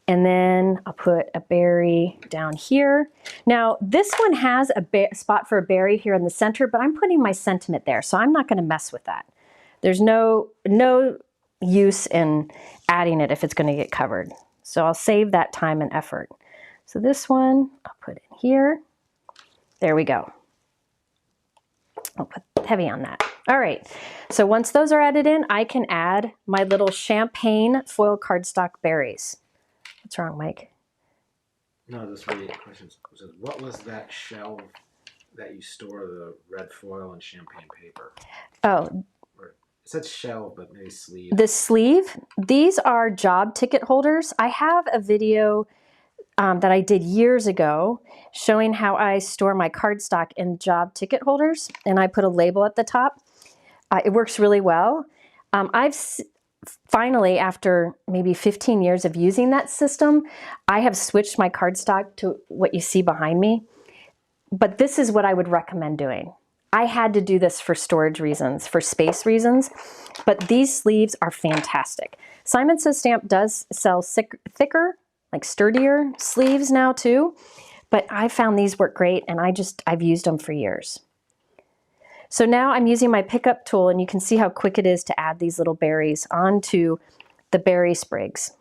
Speaker 1: And then I'll put a berry down here. Now this one has a spot for a berry here in the center, but I'm putting my sentiment there, so I'm not going to mess with that. There's no use in adding it if it's going to get covered. So I'll save that time and effort. So this one, I'll put in here. There we go. I'll put heavy on that. All right, so once those are added in, I can add my little Champagne Foil Cardstock berries. What's wrong, Mike?
Speaker 2: No, this really questions. What was that shelf that you store the red foil and champagne paper?
Speaker 1: Oh,
Speaker 2: Or, it said shelf, but maybe sleeve.
Speaker 1: the sleeve, these are job ticket holders. I have a video that I did years ago showing how I store my cardstock in job ticket holders, and I put a label at the top. It works really well. Finally, after maybe 15 years of using that system, I have switched my cardstock to what you see behind me. But this is what I would recommend doing. I had to do this for storage reasons, for space reasons, but these sleeves are fantastic. Simon Says Stamp does sell thicker, like sturdier sleeves now too, but I found these work great, and I've used them for years. So now I'm using my pickup tool, and you can see how quick it is to add these little berries onto the berry sprigs.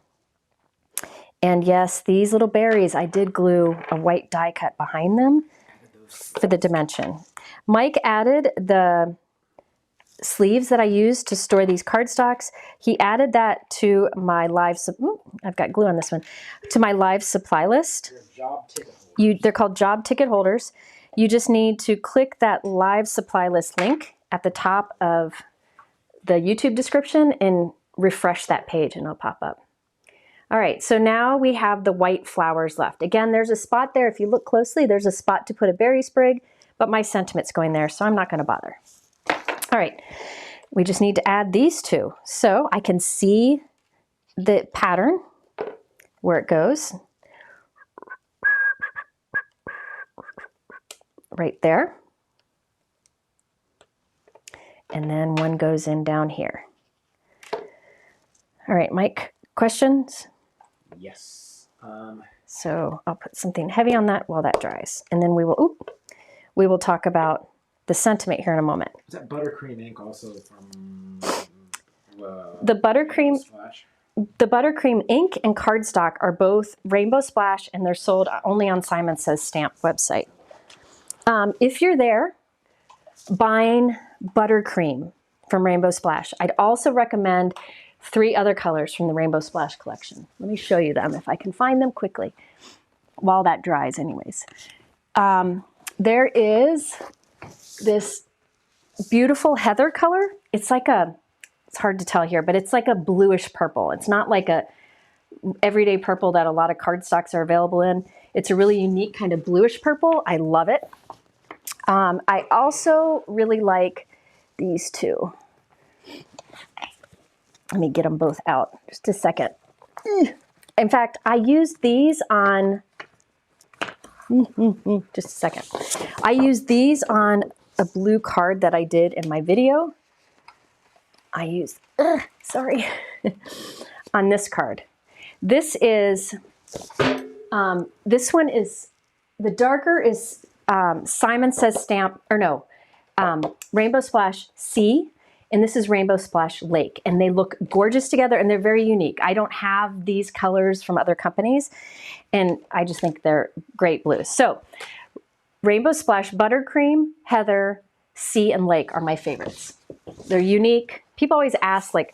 Speaker 1: And yes, these little berries, I did glue a white die cut behind them for the dimension. Mike added the sleeves that I used to store these cardstocks. He added that to my live, I've got glue on this one, to my live supply list. They're called job ticket holders. You just need to click that live supply list link at the top of the YouTube description and refresh that page, and it'll pop up. All right, so now we have the white flowers left. Again, there's a spot there. If you look closely, there's a spot to put a berry sprig, but my sentiment's going there, so I'm not going to bother. All right, we just need to add these two. So I can see the pattern, where it goes. Right there. And then one goes in down here. All right, Mike, questions?
Speaker 2: Yes.
Speaker 1: So I'll put something heavy on that while that dries. And then we will talk about the sentiment here in a moment.
Speaker 2: Is that buttercream ink also from
Speaker 1: the buttercream?
Speaker 2: Splash?
Speaker 1: The buttercream ink and cardstock are both Rainbow Splash, and they're sold only on Simon Says Stamp website. If you're there buying buttercream from Rainbow Splash, I'd also recommend 3 other colors from the Rainbow Splash collection. Let me show you them if I can find them quickly while that dries anyways. There is this beautiful heather color. It's hard to tell here, but it's like a bluish purple. It's not like a everyday purple that a lot of cardstocks are available in. It's a really unique kind of bluish purple. I love it. I also really like these two. Let me get them both out. Just a second. In fact, I used these on, just a second. I used these on a blue card that I did in my video. I used, sorry, on this card. This is, this one is, the darker is Simon Says Stamp, or no, Rainbow Splash C, and this is Rainbow Splash Lake, and they look gorgeous together, and they're very unique. I don't have these colors from other companies, and I just think they're great blues. So Rainbow Splash Buttercream, Heather, C, and Lake are my favorites. They're unique. People always ask, like,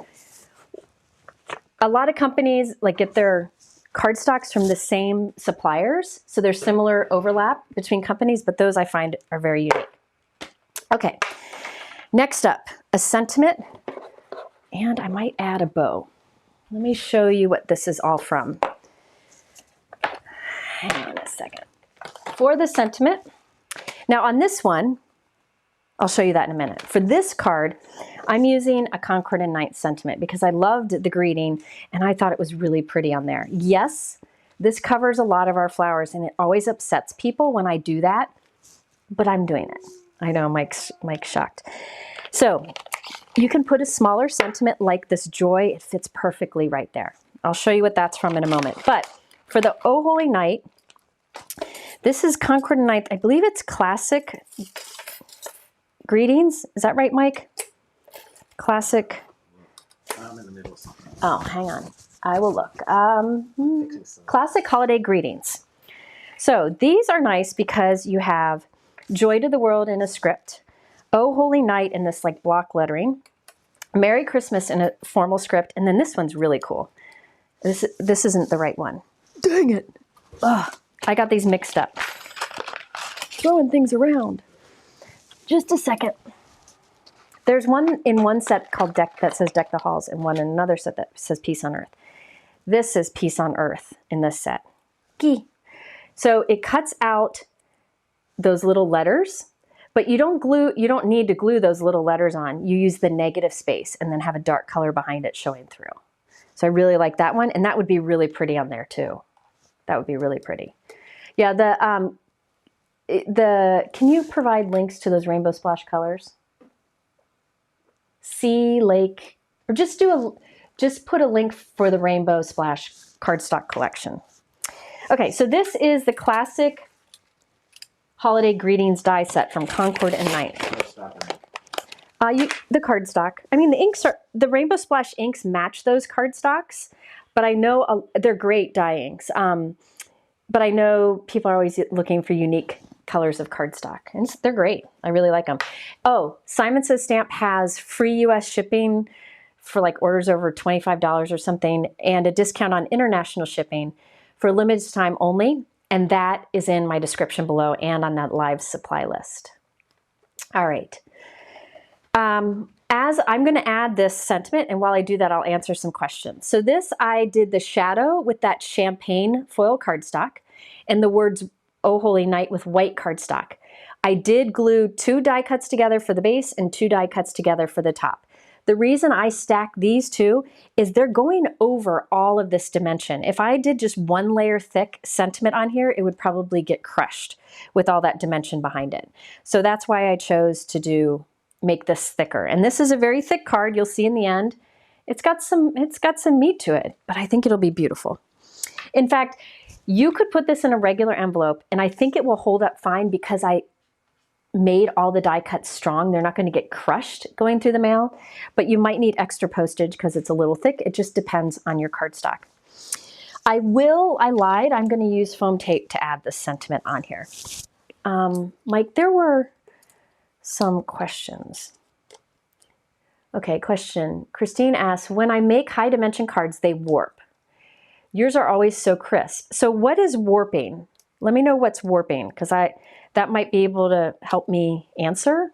Speaker 1: a lot of companies like get their cardstocks from the same suppliers, so there's similar overlap between companies, but those I find are very unique. Okay, next up, a sentiment, and I might add a bow. Let me show you what this is all from. Hang on a second. For the sentiment, now on this one, I'll show you that in a minute. For this card, I'm using a Concord and Ninth sentiment because I loved the greeting and I thought it was really pretty on there. Yes, this covers a lot of our flowers and it always upsets people when I do that, but I'm doing it. I know Mike's shocked. So you can put a smaller sentiment like this Joy. It fits perfectly right there. I'll show you what that's from in a moment. But for the Oh Holy Night, this is Concord and Ninth. I believe it's Classic Greetings. Is that right, Mike? Classic.
Speaker 2: I'm in the middle of something.
Speaker 1: Oh, hang on. I will look. Classic Holiday Greetings. So these are nice because you have Joy to the World in a script, Oh Holy Night in this like block lettering, Merry Christmas in a formal script, and then this one's really cool. This isn't the right one. Dang it. Ugh, I got these mixed up. Throwing things around. Just a second. There's one in one set called Deck that says Deck the Halls, and one in another set that says Peace on Earth. This is Peace on Earth in this set. Gee. So it cuts out those little letters, but you don't need to glue those little letters on. You use the negative space and then have a dark color behind it showing through. So I really like that one, and that would be really pretty on there too. That would be really pretty. Yeah, can you provide links to those rainbow splash colors? Sea, lake, or just put a link for the rainbow splash cardstock collection. Okay, so this is the classic holiday greetings die set from Concord and Knight. The cardstock. I mean, the rainbow splash inks match those cardstocks, but I know they're great die inks. But I know people are always looking for unique colors of cardstock, and they're great. I really like them. Oh, Simon Says Stamp has free U.S. shipping for like orders over $25 or something, and a discount on international shipping for limited time only, and that is in my description below and on that live supply list. All right. As I'm going to add this sentiment, and while I do that, I'll answer some questions. So this, I did the shadow with that champagne foil cardstock and the words Oh Holy Night with white cardstock. I did glue 2 die cuts together for the base and 2 die cuts together for the top. The reason I stack these two is they're going over all of this dimension. If I did just 1 layer thick sentiment on here, it would probably get crushed with all that dimension behind it. So that's why I chose to make this thicker. And this is a very thick card. You'll see in the end, it's got some meat to it, but I think it'll be beautiful. In fact, you could put this in a regular envelope and I think it will hold up fine because I made all the die cuts strong. They're not going to get crushed going through the mail, but you might need extra postage because it's a little thick. It just depends on your cardstock. I lied. I'm going to use foam tape to add this sentiment on here. Mike, there were some questions. Okay, question. Christine asks, when I make high dimension cards, they warp. Yours are always so crisp. So what is warping? Let me know what's warping, because that might be able to help me answer.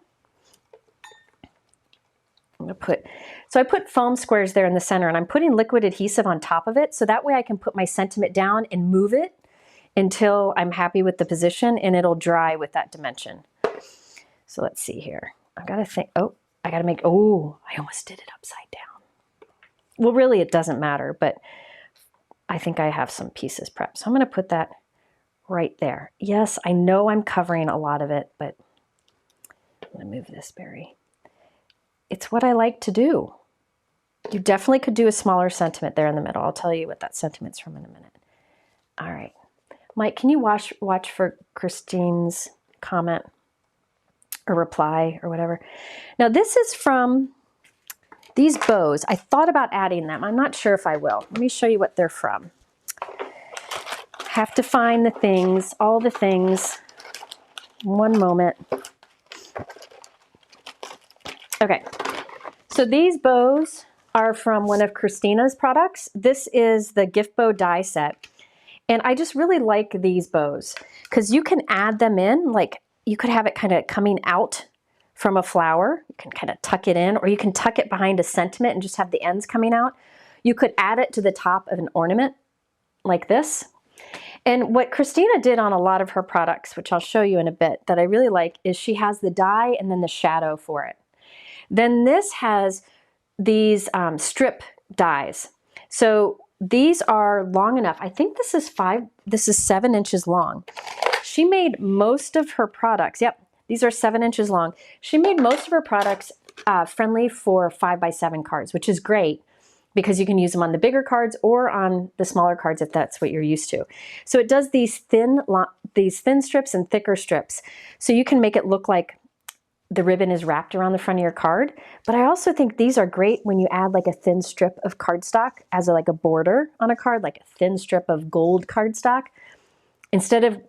Speaker 1: So I put foam squares there in the center, and I'm putting liquid adhesive on top of it, so that way I can put my sentiment down and move it until I'm happy with the position, and it'll dry with that dimension. So let's see here. I almost did it upside down. Well, really, it doesn't matter, but I think I have some pieces prepped. So I'm going to put that right there. Yes, I know I'm covering a lot of it, but I'm going to move this berry. It's what I like to do. You definitely could do a smaller sentiment there in the middle. I'll tell you what that sentiment's from in a minute. All right. Mike, can you watch for Christine's comment or reply or whatever? Now, this is from these bows. I thought about adding them. I'm not sure if I will. Let me show you what they're from. Have to find the things, all the things. One moment. Okay, so these bows are from one of Christina's products. This is the gift bow die set. And I just really like these bows because you can add them in, like you could have it kind of coming out from a flower. You can kind of tuck it in, or you can tuck it behind a sentiment and just have the ends coming out. You could add it to the top of an ornament like this. And what Christina did on a lot of her products, which I'll show you in a bit, that I really like, is she has the die and then the shadow for it. Then this has these strip dies. So these are long enough. I think this is 7 inches long. She made most of her products. Yep, these are 7 inches long. She made most of her products friendly for 5x7 cards, which is great because you can use them on the bigger cards or on the smaller cards if that's what you're used to. So it does these thin strips and thicker strips. So you can make it look like the ribbon is wrapped around the front of your card. But I also think these are great when you add like a thin strip of cardstock as like a border on a card, like a thin strip of gold cardstock. Instead of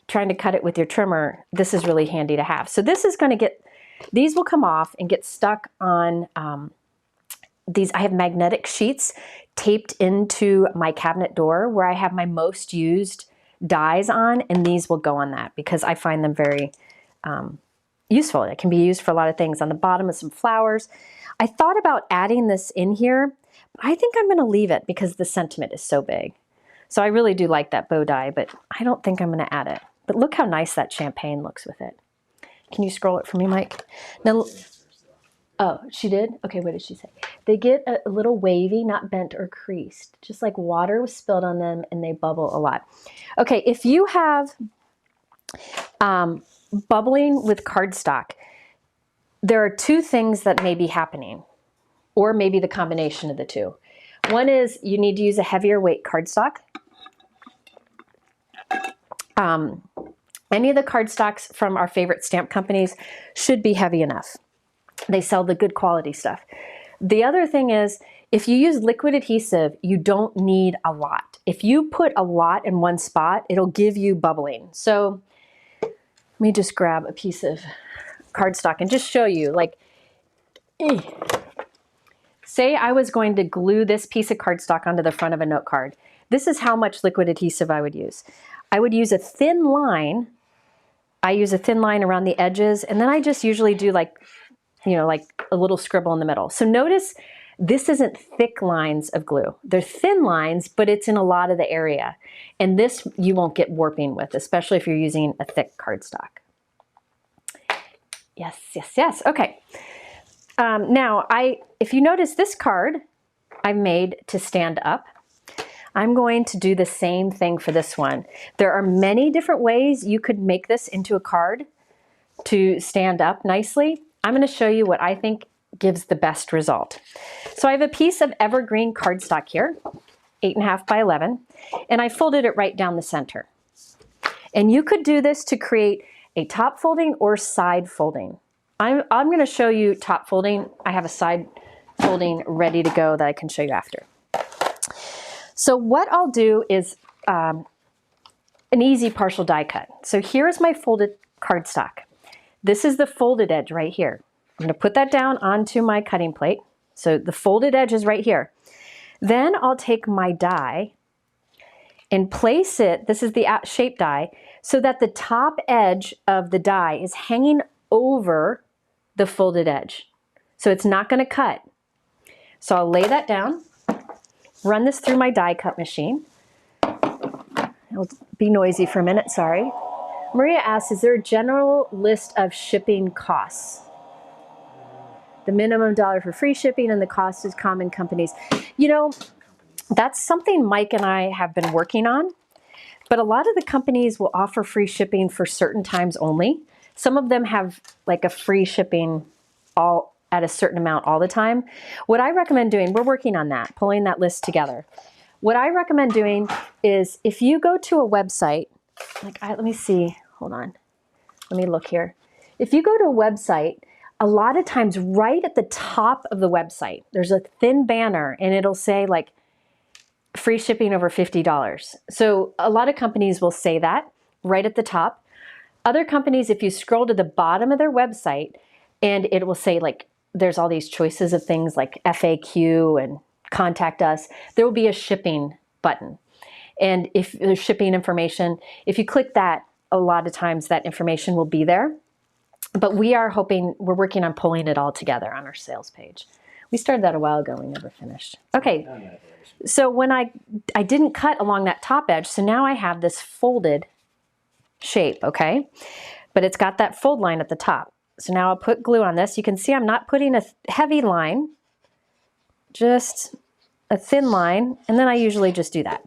Speaker 1: trying to cut it with your trimmer, this is really handy to have. So this is going to these will come off and get stuck on these. I have magnetic sheets taped into my cabinet door where I have my most used dies on, and these will go on that because I find them very useful. It can be used for a lot of things. On the bottom of some flowers. I thought about adding this in here, but I think I'm going to leave it because the sentiment is so big. So I really do like that bow die, but I don't think I'm going to add it. But look how nice that champagne looks with it. Can you scroll it for me, Mike? Now, oh, she did? Okay, what did she say? They get a little wavy, not bent or creased, just like water was spilled on them, and they bubble a lot. Okay, if you have bubbling with cardstock, there are two things that may be happening, or maybe the combination of the two. One is you need to use a heavier weight cardstock. Any of the cardstocks from our favorite stamp companies should be heavy enough. They sell the good quality stuff. The other thing is, if you use liquid adhesive, you don't need a lot. If you put a lot in one spot, it'll give you bubbling. So let me just grab a piece of cardstock and just show you, like, say I was going to glue this piece of cardstock onto the front of a note card. This is how much liquid adhesive I would use. I would use a thin line. I use a thin line around the edges, and then I just usually do like a little scribble in the middle. So notice this isn't thick lines of glue. They're thin lines, but it's in a lot of the area. And this you won't get warping with, especially if you're using a thick cardstock. Yes, yes, yes. Okay. Now, if you notice this card I've made to stand up, I'm going to do the same thing for this one. There are many different ways you could make this into a card to stand up nicely. I'm going to show you what I think gives the best result. So I have a piece of evergreen cardstock here, 8.5 by 11, and I folded it right down the center. And you could do this to create a top folding or side folding. I'm going to show you top folding. I have a side folding ready to go that I can show you after. So what I'll do is an easy partial die cut. So here's my folded cardstock. This is the folded edge right here. I'm going to put that down onto my cutting plate. So the folded edge is right here. Then I'll take my die and place it, this is the shape die, so that the top edge of the die is hanging over the folded edge. So it's not going to cut. So I'll lay that down, run this through my die cut machine. It'll be noisy for a minute, sorry. Maria asks, is there a general list of shipping costs? The minimum dollar for free shipping and the cost is common companies. You know, that's something Mike and I have been working on, but a lot of the companies will offer free shipping for certain times only. Some of them have like a free shipping all at a certain amount all the time. What I recommend doing, we're working on that, pulling that list together. What I recommend doing is if you go to a website, let me see, hold on, let me look here. If you go to a website, a lot of times right at the top of the website, there's a thin banner and it'll say like free shipping over $50. So a lot of companies will say that right at the top. Other companies, if you scroll to the bottom of their website, and it will say like, there's all these choices of things like FAQ and contact us, there will be a shipping button. And if there's shipping information, if you click that, a lot of times that information will be there. But we're working on pulling it all together on our sales page. We started that a while ago, we never finished. Okay, so when I didn't cut along that top edge, so now I have this folded shape, okay? But it's got that fold line at the top. So now I'll put glue on this. You can see I'm not putting a heavy line, just a thin line, and then I usually just do that.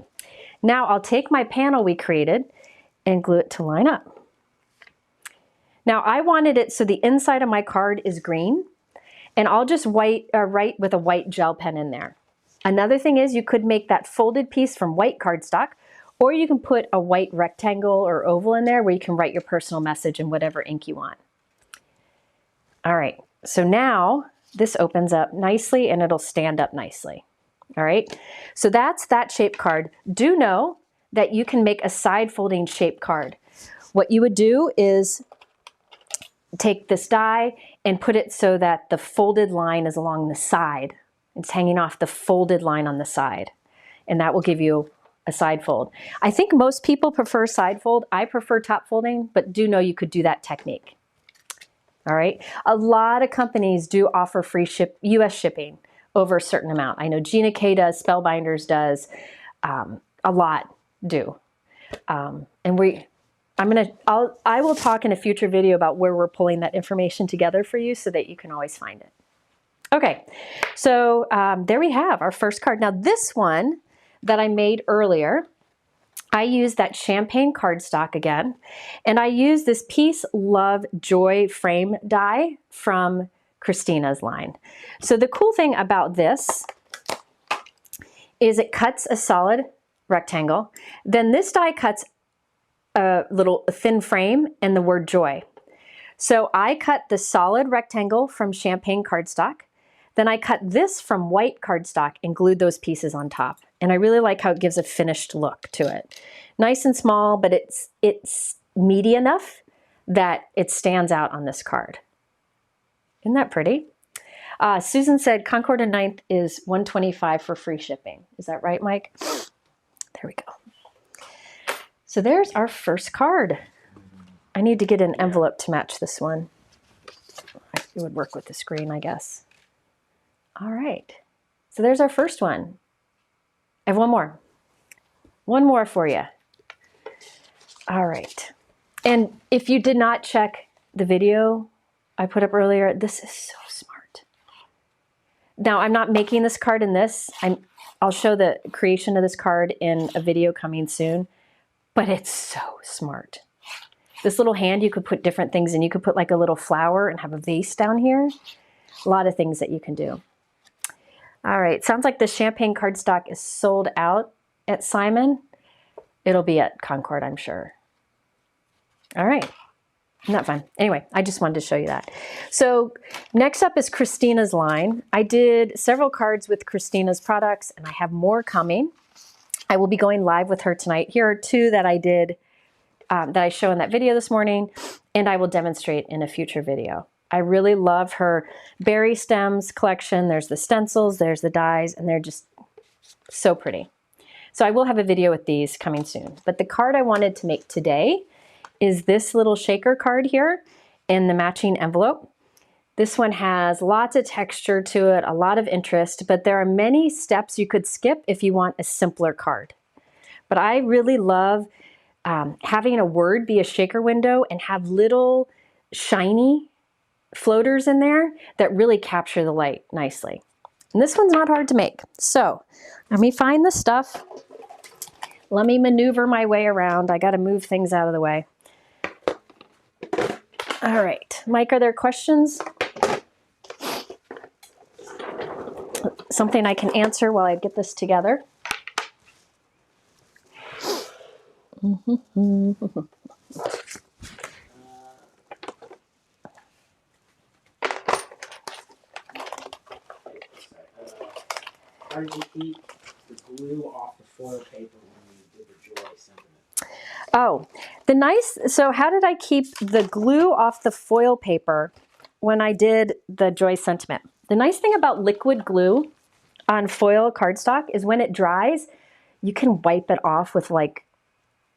Speaker 1: Now I'll take my panel we created and glue it to line up. Now I wanted it so the inside of my card is green, and I'll just write with a white gel pen in there. Another thing is you could make that folded piece from white cardstock, or you can put a white rectangle or oval in there where you can write your personal message in whatever ink you want. All right, so now this opens up nicely and it'll stand up nicely. All right, so that's that shape card. Do know that you can make a side folding shape card. What you would do is take this die and put it so that the folded line is along the side. It's hanging off the folded line on the side, and that will give you a side fold. I think most people prefer side fold. I prefer top folding, but do know you could do that technique. All right. A lot of companies do offer free US shipping over a certain amount. I know Gina K does, Spellbinders does, a lot do. And I will talk in a future video about where we're pulling that information together for you so that you can always find it. Okay, so there we have our first card. Now this one that I made earlier, I used that Champagne Cardstock again, and I used this Peace, Love, Joy frame die from Kristina's line. So the cool thing about this is it cuts a solid rectangle. Then this die cuts a little thin frame and the word joy. So I cut the solid rectangle from Champagne Cardstock. Then I cut this from white cardstock and glued those pieces on top. And I really like how it gives a finished look to it. Nice and small, but it's meaty enough that it stands out on this card. Isn't that pretty? Susan said Concord and 9th is $125 for free shipping. Is that right, Mike? There we go. So there's our first card. I need to get an envelope to match this one. It would work with the screen, I guess. All right. So there's our first one. I have one more. One more for you. All right. And if you did not check the video I put up earlier, this is so smart. Now, I'm not making this card in this. I'll show the creation of this card in a video coming soon, but it's so smart. This little hand, you could put different things in. You could put like a little flower and have a vase down here. A lot of things that you can do. All right, sounds like the Champagne Cardstock is sold out at Simon. It'll be at Concord, I'm sure. All right, not fun. Anyway, I just wanted to show you that. So next up is Kristina's line. I did several cards with Kristina's products, and I have more coming. I will be going live with her tonight. Here are two that I did, that I show in that video this morning, and I will demonstrate in a future video. I really love her berry stems collection. There's the stencils, there's the dies, and they're just so pretty. So I will have a video with these coming soon. But the card I wanted to make today is this little shaker card here in the matching envelope. This one has lots of texture to it, a lot of interest, but there are many steps you could skip if you want a simpler card. But I really love having a word be a shaker window and have little shiny floaters in there that really capture the light nicely. And this one's not hard to make. So let me find the stuff. Let me maneuver my way around. I got to move things out of the way. All right, Mike, are there questions? Something I can answer while I get this together?
Speaker 2: How did you keep the glue off the foil paper when you did the joy sentiment?
Speaker 1: Oh, so how did I keep the glue off the foil paper when I did the joy sentiment? The nice thing about liquid glue on foil cardstock is when it dries, you can wipe it off with like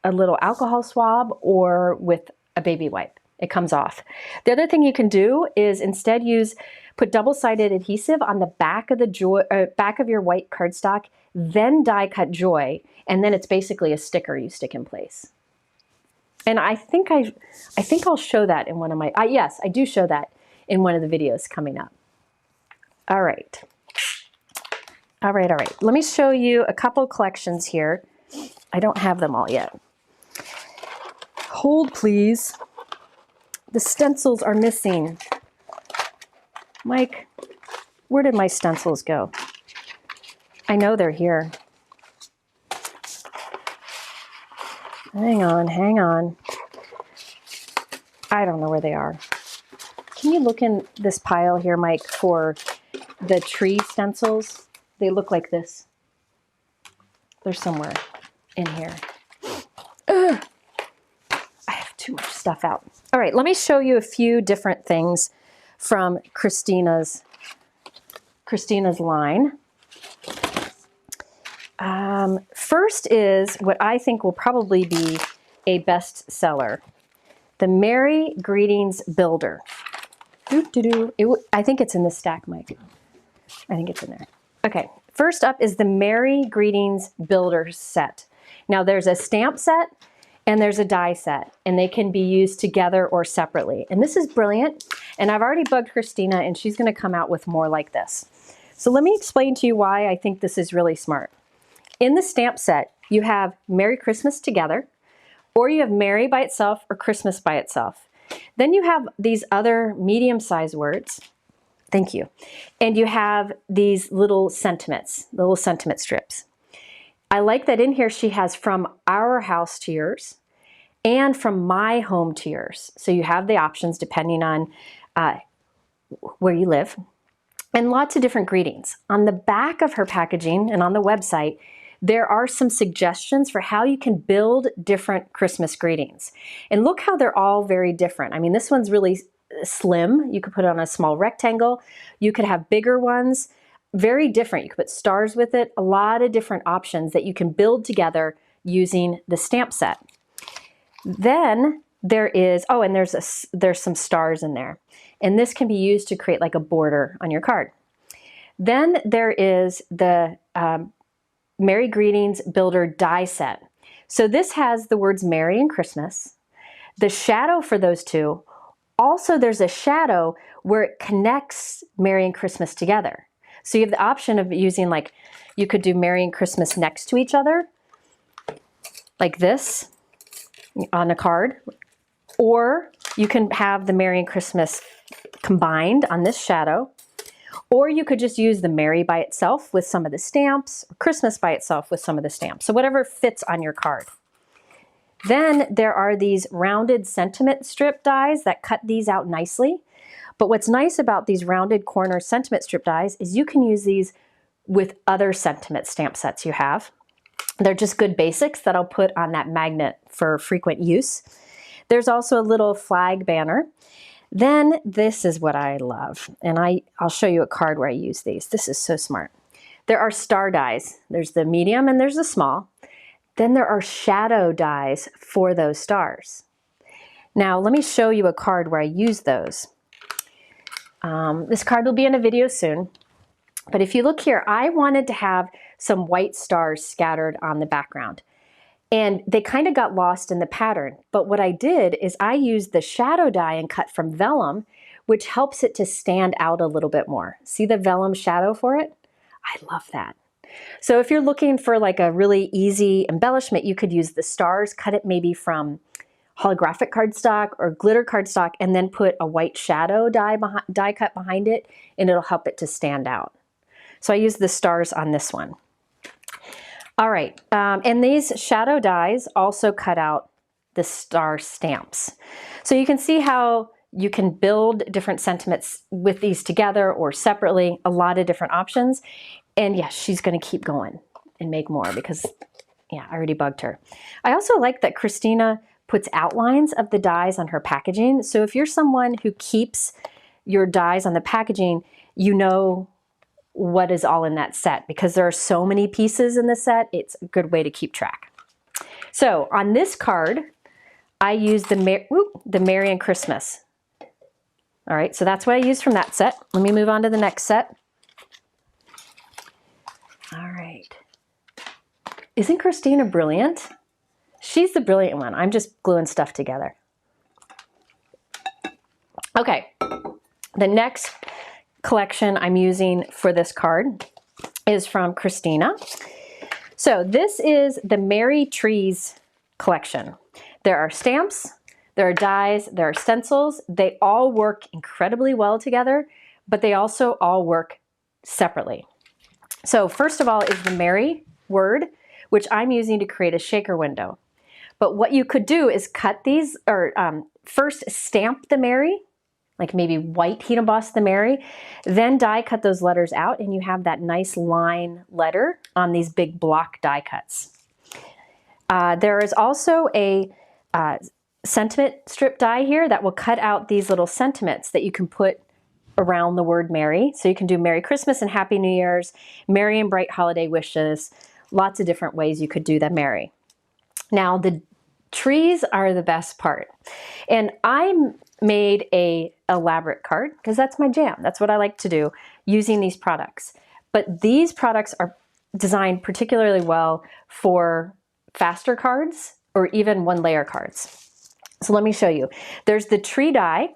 Speaker 1: a little alcohol swab or with a baby wipe. It comes off. The other thing you can do is instead put double-sided adhesive on the back of the back of your white cardstock, then die cut joy, and then it's basically a sticker you stick in place. And I think I'll show that in one of my yes, I do show that in one of the videos coming up. All right. All right. Let me show you a couple collections here. I don't have them all yet. Hold, please. The stencils are missing. Mike, where did my stencils go? I know they're here. Hang on. I don't know where they are. Can you look in this pile here, Mike, for the tree stencils? They look like this. They're somewhere in here. Ugh. I have stuff out. All right, let me show you a few different things from Kristina's line. First is what I think will probably be a bestseller, the Merry Greetings Builder. I think it's in the stack, Mike. I think it's in there. Okay, first up is the Merry Greetings Builder set. Now there's a stamp set and there's a die set, and they can be used together or separately. And this is brilliant, and I've already bugged Kristina, and she's gonna come out with more like this. So let me explain to you why I think this is really smart. In the stamp set, you have Merry Christmas together, or you have Merry by itself or Christmas by itself. Then you have these other medium-sized words. Thank you. And you have these little sentiments, the little sentiment strips. I like that in here she has from our house to yours and from my home to yours. So you have the options depending on where you live, and lots of different greetings. On the back of her packaging and on the website, there are some suggestions for how you can build different Christmas greetings. And look how they're all very different. I mean, this one's really slim. You could put it on a small rectangle. You could have bigger ones, very different. You could put stars with it, a lot of different options that you can build together using the stamp set. Then there is, oh, and there's some stars in there. And this can be used to create like a border on your card. Then there is the Merry Greetings Builder die set. So this has the words Merry and Christmas, the shadow for those two. Also, there's a shadow where it connects Merry and Christmas together. So you have the option of using, like, you could do Merry and Christmas next to each other, like this, on a card. Or you can have the Merry and Christmas combined on this shadow. Or you could just use the Merry by itself with some of the stamps, or Christmas by itself with some of the stamps. So whatever fits on your card. Then there are these rounded sentiment strip dies that cut these out nicely. But what's nice about these rounded corner sentiment strip dies is you can use these with other sentiment stamp sets you have. They're just good basics that I'll put on that magnet for frequent use. There's also a little flag banner. Then this is what I love, and I'll show you a card where I use these. This is so smart. There are star dies. There's the medium and there's the small. Then there are shadow dies for those stars. Now let me show you a card where I use those. This card will be in a video soon, but if you look here, I wanted to have some white stars scattered on the background. And they kind of got lost in the pattern. But what I did is I used the shadow die and cut from vellum, which helps it to stand out a little bit more. See the vellum shadow for it? I love that. So if you're looking for like a really easy embellishment, you could use the stars, cut it maybe from holographic cardstock or glitter cardstock, and then put a white shadow die cut behind it, and it'll help it to stand out. So I use the stars on this one. All right, and these shadow dies also cut out the star stamps. So you can see how you can build different sentiments with these together or separately, a lot of different options. And yes, she's gonna keep going and make more because, yeah, I already bugged her. I also like that Kristina puts outlines of the dies on her packaging. So if you're someone who keeps your dies on the packaging, you know what is all in that set, because there are so many pieces in the set. It's a good way to keep track. So on this card, I use the Merry and Christmas. All right, so that's what I used from that set. Let me move on to the next set. All right. Isn't Kristina brilliant? She's the brilliant one. I'm just gluing stuff together. Okay, the next collection I'm using for this card is from Kristina. So this is the Merry Trees collection. There are stamps, there are dies, there are stencils. They all work incredibly well together, but they also all work separately. So first of all is the Merry word, which I'm using to create a shaker window. But what you could do is cut these, or first stamp the Merry, like maybe white heat emboss the Merry, then die cut those letters out, and you have that nice line letter on these big block die cuts. There is also a sentiment strip die here that will cut out these little sentiments that you can put around the word Merry. So you can do Merry Christmas and Happy New Year's, Merry and Bright Holiday Wishes, lots of different ways you could do the Merry. Now the trees are the best part. And I made a elaborate card because that's my jam. That's what I like to do using these products. But these products are designed particularly well for faster cards or even one layer cards. So let me show you. There's the tree die,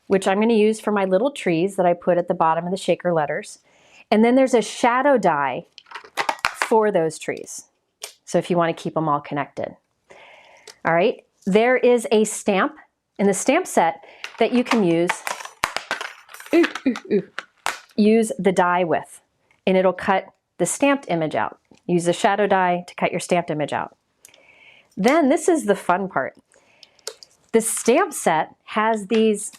Speaker 1: which I'm going to use for my little trees that I put at the bottom of the shaker letters. And then there's a shadow die for those trees. So if you want to keep them all connected. All right, there is a stamp in the stamp set that you can use the die with, and it'll cut the stamped image out. Use the shadow die to cut your stamped image out. Then this is the fun part. The stamp set has these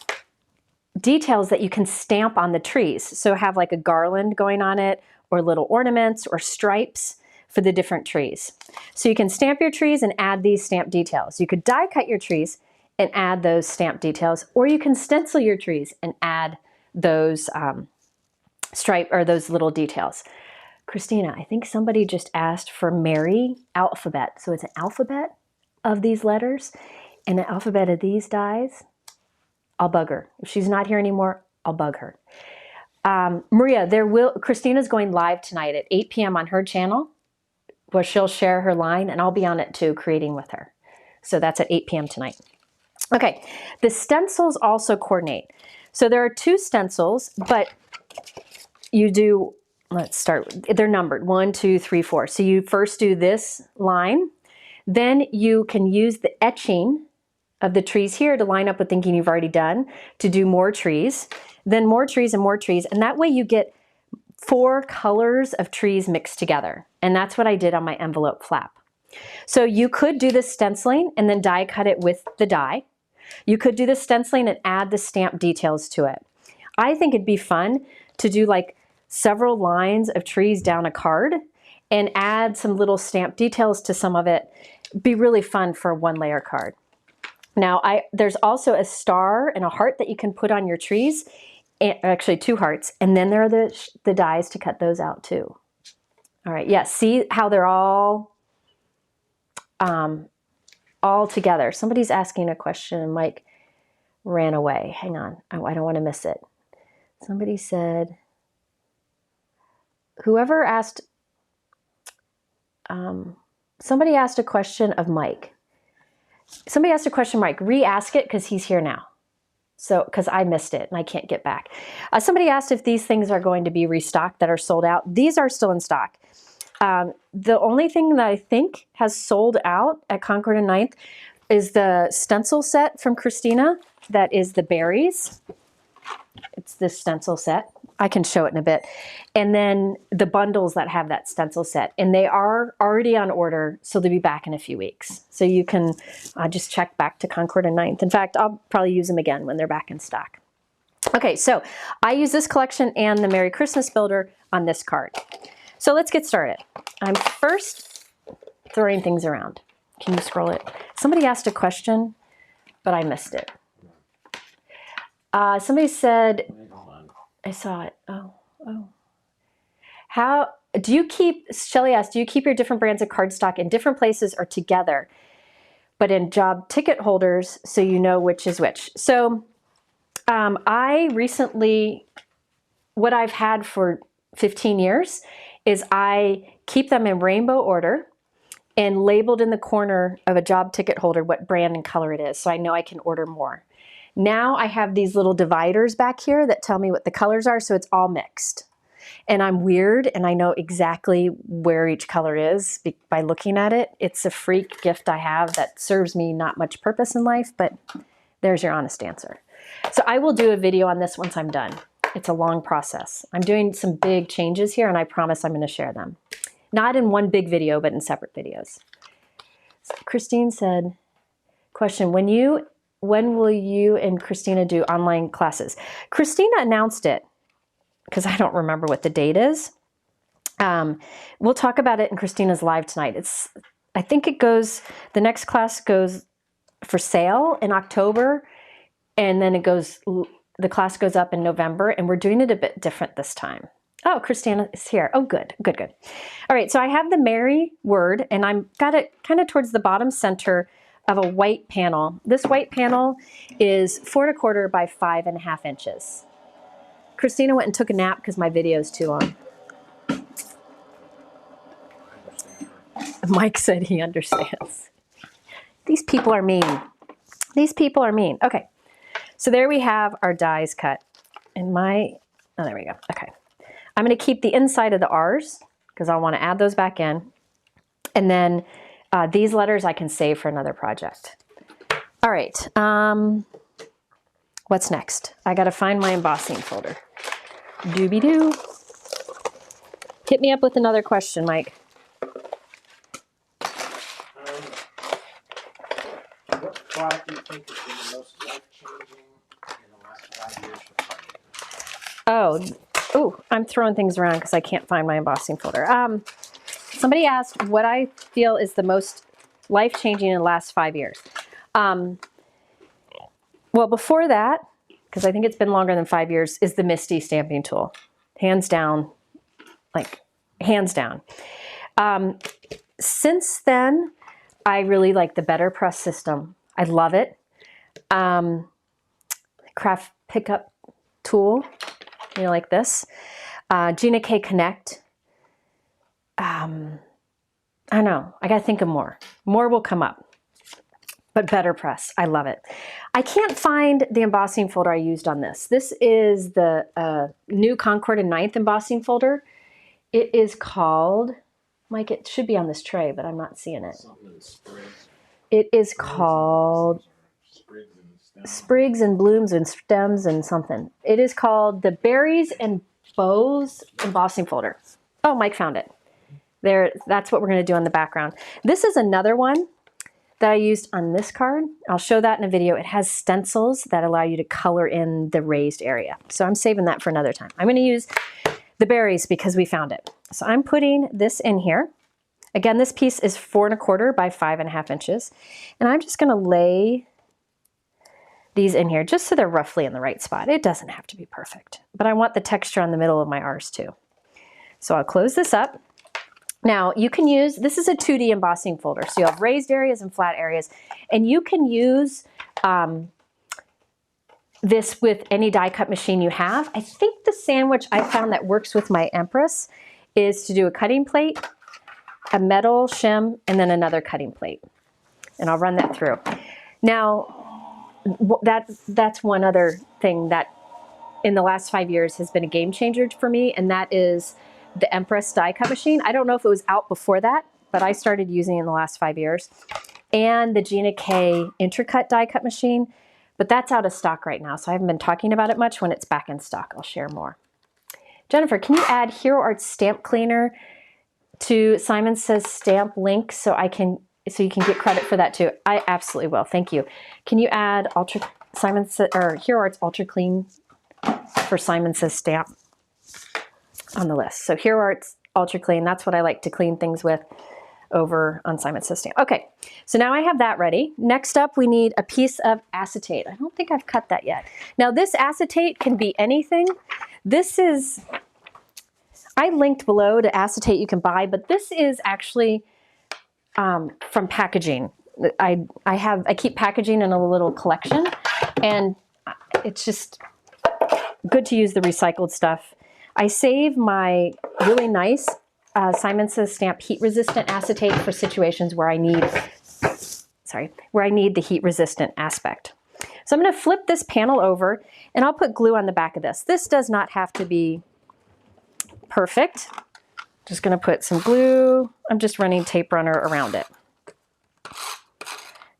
Speaker 1: details that you can stamp on the trees. So have like a garland going on it, or little ornaments or stripes for the different trees. So you can stamp your trees and add these stamp details. You could die cut your trees and add those stamp details, or you can stencil your trees and add those stripe or those little details. Christina, I think somebody just asked for Merry alphabet. So it's an alphabet of these letters and an alphabet of these dies. I'll bug her. If she's not here anymore, I'll bug her. Maria, Christina's going live tonight at 8 p.m. on her channel, where she'll share her line, and I'll be on it too, creating with her. So that's at 8 p.m. tonight. Okay, the stencils also coordinate. So there are 2 stencils, but you do, let's start, they're numbered 1, 2, 3, 4. So you first do this line, then you can use the etching of the trees here to line up with thinking you've already done, to do more trees, then more trees and more trees, and that way you get 4 colors of trees mixed together. And that's what I did on my envelope flap. So you could do the stenciling and then die cut it with the die. You could do the stenciling and add the stamp details to it. I think it'd be fun to do like several lines of trees down a card and add some little stamp details to some of it. It'd be really fun for a 1-layer card. Now, there's also a star and a heart that you can put on your trees, actually 2 hearts, and then there are the dies to cut those out too. All right, yeah, see how they're all together. Somebody's asking a question and Mike ran away. Hang on, I don't want to miss it. Somebody said, whoever asked, somebody asked a question of Mike. Somebody asked a question, Mike, re-ask it because he's here now. So, because I missed it and I can't get back. Somebody asked if these things are going to be restocked that are sold out. These are still in stock. The only thing that I think has sold out at Concord and 9th is the stencil set from Christina. That is the berries. It's this stencil set. I can show it in a bit. And then the bundles that have that stencil set. And they are already on order, so they'll be back in a few weeks. So you can just check back to Concord and 9th. In fact, I'll probably use them again when they're back in stock. Okay, so I use this collection and the Merry Christmas Builder on this card. So let's get started. I'm first throwing things around. Can you scroll it? Somebody asked a question, but I missed it. Somebody said, I saw it. Oh. How do you keep, Shelly asked, do you keep your different brands of cardstock in different places or together, but in job ticket holders so you know which is which? So I recently, what I've had for 15 years is I keep them in rainbow order and labeled in the corner of a job ticket holder what brand and color it is, so I know I can order more. Now I have these little dividers back here that tell me what the colors are, so it's all mixed. And I'm weird, and I know exactly where each color is by looking at it. It's a freak gift I have that serves me not much purpose in life, but there's your honest answer. So I will do a video on this once I'm done. It's a long process. I'm doing some big changes here, and I promise I'm going to share them. Not in one big video, but in separate videos. So Christine said, question, when will you and Christina do online classes? Christina announced it, because I don't remember what the date is. We'll talk about it in Christina's live tonight. I think it goes, the next class goes for sale in October, and then the class goes up in November, and we're doing it a bit different this time. Oh, Kristina is here. Oh, good, good, good. All right, so I have the Mary word, and I'm got it kind of towards the bottom center of a white panel. This white panel is 4 1/4 by 5.5 inches. Kristina went and took a nap because my video is too long. Mike said he understands. These people are mean. These people are mean. Okay, so there we have our dies cut. And oh, there we go. Okay. I'm going to keep the inside of the R's because I want to add those back in. And then these letters I can save for another project. All right. What's next? I got to find my embossing folder. Doobie-doo. Hit me up with another question, Mike.
Speaker 2: What product do you think has been the most life-changing in the last 5 years for Friday?
Speaker 1: Oh, I'm throwing things around because I can't find my embossing folder. Somebody asked what I feel is the most life-changing in the last 5 years. Well, before that, because I think it's been longer than 5 years, is the Misty stamping tool. Hands down, like hands down. Since then, I really like the Better Press system. I love it. Craft pickup tool, you know, like this. Gina K Connect. I don't know. I got to think of more. More will come up. But Better Press, I love it. I can't find the embossing folder I used on this. This is the new Concord and 9th embossing folder. It is called, Mike, it should be on this tray, but I'm not seeing it. It is called Sprigs and Blooms and Stems and something. It is called the Berries and Bows embossing folder. Oh, Mike found it. There, that's what we're going to do on the background. This is another one that I used on this card. I'll show that in a video. It has stencils that allow you to color in the raised area. So I'm saving that for another time. I'm going to use the berries because we found it. So I'm putting this in here. Again, this piece is 4 1/4 by 5.5 inches. And I'm just going to lay these in here just so they're roughly in the right spot. It doesn't have to be perfect, but I want the texture on the middle of my R's too. So I'll close this up. Now you can use, this is a 2D embossing folder. So you have raised areas and flat areas, and you can use this with any die cut machine you have. I think the sandwich I found that works with my Empress is to do a cutting plate, a metal shim, and then another cutting plate. And I'll run that through. Now, that's one other thing that in the last 5 years has been a game changer for me, and that is the Empress Die Cut Machine. I don't know if it was out before that, but I started using it in the last 5 years. And the Gina K Intercut Die Cut Machine, but that's out of stock right now, so I haven't been talking about it much. When it's back in stock, I'll share more. Jennifer, can you add Hero Arts Stamp Cleaner to Simon Says Stamp link so you can get credit for that too? I absolutely will. Thank you. Can you add Hero Arts Ultra Clean for Simon Says Stamp on the list? So Hero Arts Ultra Clean, that's what I like to clean things with over on Simon Says Stamp. Okay, so now I have that ready. Next up, we need a piece of acetate. I don't think I've cut that yet. Now this acetate can be anything. This is, I linked below to acetate you can buy, but this is actually from packaging. I keep packaging in a little collection, and it's just good to use the recycled stuff. I save my really nice Simon Says Stamp heat resistant acetate for situations where I need the heat resistant aspect. So I'm going to flip this panel over, and I'll put glue on the back of this. This does not have to be perfect. Just going to put some glue. I'm just running tape runner around it.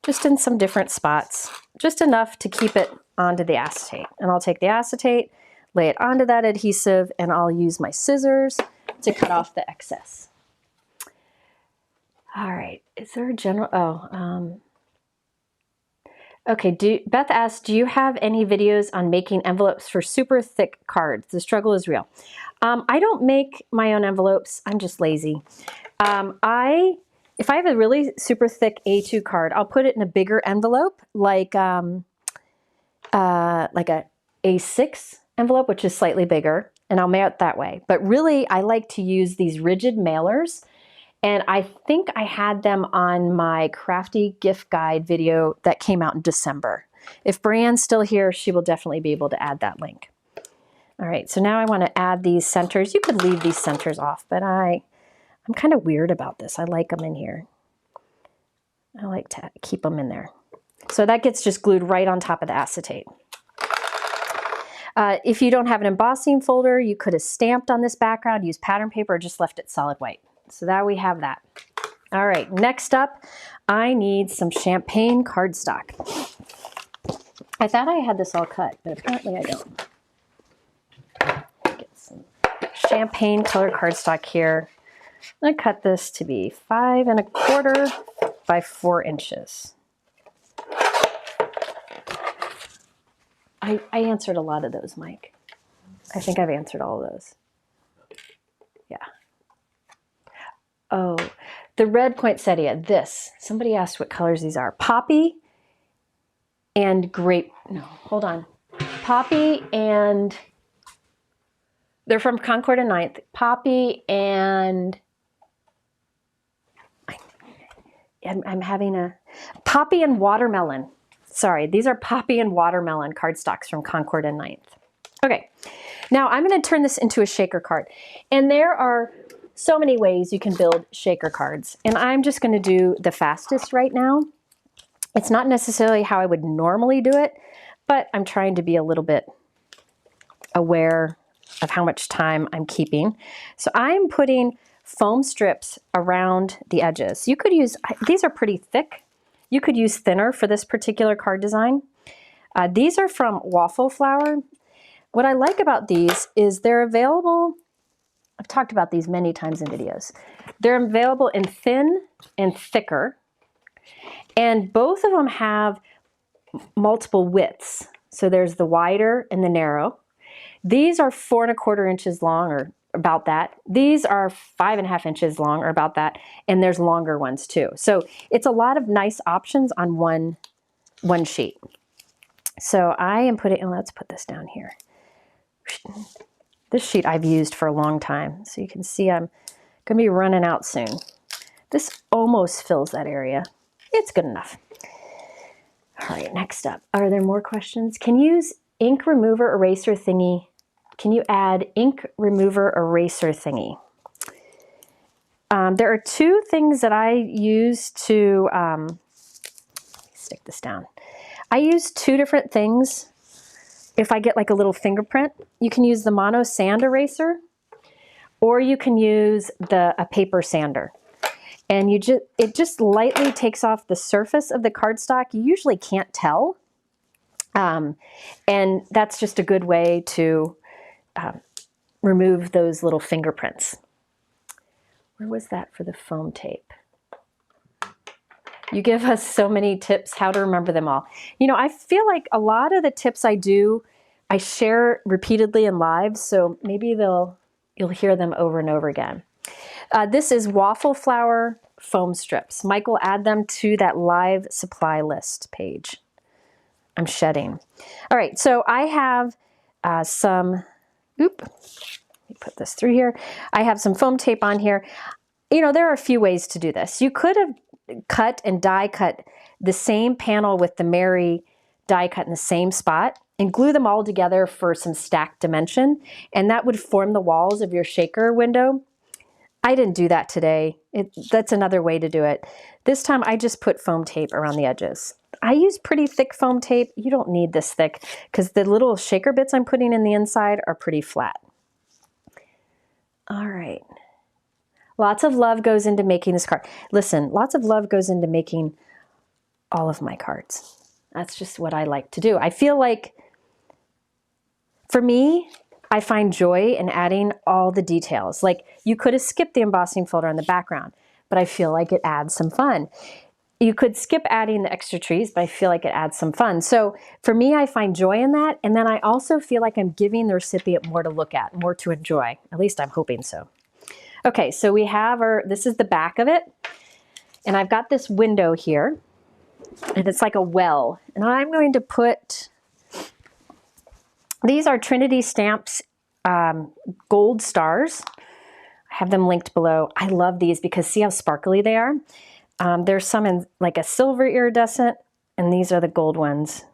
Speaker 1: Just in some different spots, just enough to keep it onto the acetate. And I'll take the acetate, lay it onto that adhesive, and I'll use my scissors to cut off the excess. All right, is there a general, okay, Beth asked, do you have any videos on making envelopes for super thick cards? The struggle is real. I don't make my own envelopes. I'm just lazy. I if I have a really super thick A2 card, I'll put it in a bigger envelope, like a A6 envelope, which is slightly bigger, and I'll mail it that way. But really, I like to use these rigid mailers, and I think I had them on my crafty gift guide video that came out in December. If Brianne's still here, she will definitely be able to add that link. All right, so now I want to add these centers. You could leave these centers off, but I'm kind of weird about this. I like them in here. I like to keep them in there. So that gets just glued right on top of the acetate. If you don't have an embossing folder, you could have stamped on this background, used pattern paper, or just left it solid white. So there we have that. All right, next up, I need some champagne cardstock. I thought I had this all cut, but apparently I don't. Get some champagne color cardstock here. I'm gonna cut this to be 5 1/4 by 4 inches. I answered a lot of those, Mike. I think I've answered all of those. Yeah. Oh, the red poinsettia, this. Somebody asked what colors these are. Poppy and grape, no, hold on. Poppy and, they're from Concord and 9th. Poppy and, I'm having a, poppy and watermelon. Sorry, these are poppy and watermelon cardstocks from Concord and 9th. Okay, now I'm going to turn this into a shaker card. And there are so many ways you can build shaker cards. And I'm just going to do the fastest right now. It's not necessarily how I would normally do it, but I'm trying to be a little bit aware of how much time I'm keeping. So I'm putting foam strips around the edges. You could use, these are pretty thick. You could use thinner for this particular card design. These are from Waffle Flower. What I like about these is they're available, I've talked about these many times in videos. They're available in thin and thicker, and both of them have multiple widths. So there's the wider and the narrow. These are 4 1/4 inches long, or about that. These are 5 1/2 inches long, or about that, and there's longer ones too. So it's a lot of nice options on one sheet. So I am putting, and let's put this down here. This sheet I've used for a long time, so you can see I'm going to be running out soon. This almost fills that area. It's good enough. All right, next up. Are there more questions? Can you use ink remover eraser thingy? Can you add ink remover eraser thingy? There are 2 things that I use to, stick this down. I use 2 different things. If I get like a little fingerprint, you can use the mono sand eraser, or you can use a paper sander. And it just lightly takes off the surface of the cardstock. You usually can't tell. And that's just a good way to remove those little fingerprints. Where was that for the foam tape? You give us so many tips how to remember them all. You know, I feel like a lot of the tips I share repeatedly in live, so maybe you'll hear them over and over again. This is Waffle Flower foam strips. Mike will add them to that live supply list page. I'm shedding. All right, so I have some, let me put this through here. I have some foam tape on here. You know, there are a few ways to do this. You could have cut and die cut the same panel with the Mary die cut in the same spot and glue them all together for some stacked dimension, and that would form the walls of your shaker window. I didn't do that today. That's another way to do it. This time I just put foam tape around the edges. I use pretty thick foam tape. You don't need this thick because the little shaker bits I'm putting in the inside are pretty flat. All right. Lots of love goes into making this card. Listen, lots of love goes into making all of my cards. That's just what I like to do. I feel like, for me, I find joy in adding all the details. Like, you could have skipped the embossing folder on the background, but I feel like it adds some fun. You could skip adding the extra trees, but I feel like it adds some fun. So for me, I find joy in that. And then I also feel like I'm giving the recipient more to look at, more to enjoy. At least I'm hoping so. Okay, so we have this is the back of it. And I've got this window here, and it's like a well. And I'm going to put, these are Trinity Stamps gold stars. I have them linked below. I love these because see how sparkly they are? There's some in like a silver iridescent, and these are the gold ones.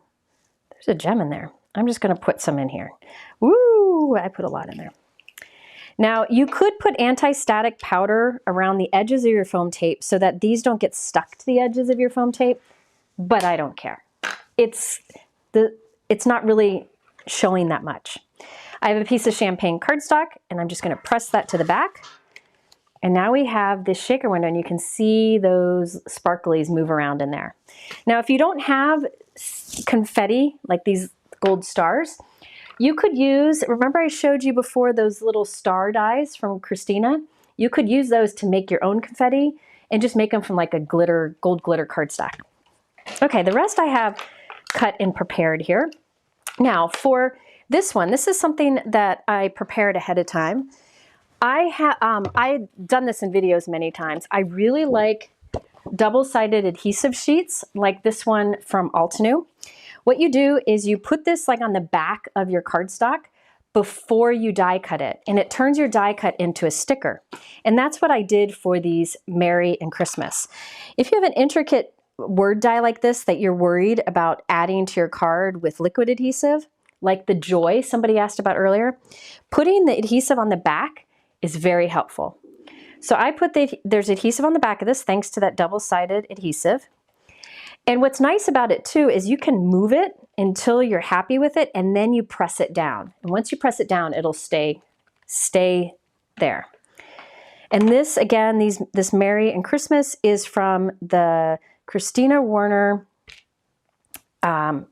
Speaker 1: There's a gem in there. I'm just going to put some in here. Woo! I put a lot in there. Now, you could put anti-static powder around the edges of your foam tape so that these don't get stuck to the edges of your foam tape, but I don't care. It's not really showing that much. I have a piece of champagne cardstock, and I'm just going to press that to the back. And now we have this shaker window, and you can see those sparklies move around in there. Now, if you don't have confetti, like these gold stars, you could use, remember I showed you before those little star dies from Kristina? You could use those to make your own confetti and just make them from like a gold glitter cardstock. Okay, the rest I have cut and prepared here. Now for this one, this is something that I prepared ahead of time. I've done this in videos many times. I really like double-sided adhesive sheets like this one from Altenew. What you do is you put this like on the back of your cardstock before you die cut it, and it turns your die cut into a sticker. And that's what I did for these Merry and Christmas. If you have an intricate word die like this that you're worried about adding to your card with liquid adhesive, like the Joy somebody asked about earlier, putting the adhesive on the back is very helpful. So I put there's adhesive on the back of this thanks to that double-sided adhesive. And what's nice about it too is you can move it until you're happy with it, and then you press it down. And once you press it down, it'll stay there. And this, again, this Merry and Christmas is from the Christina Warner, Merry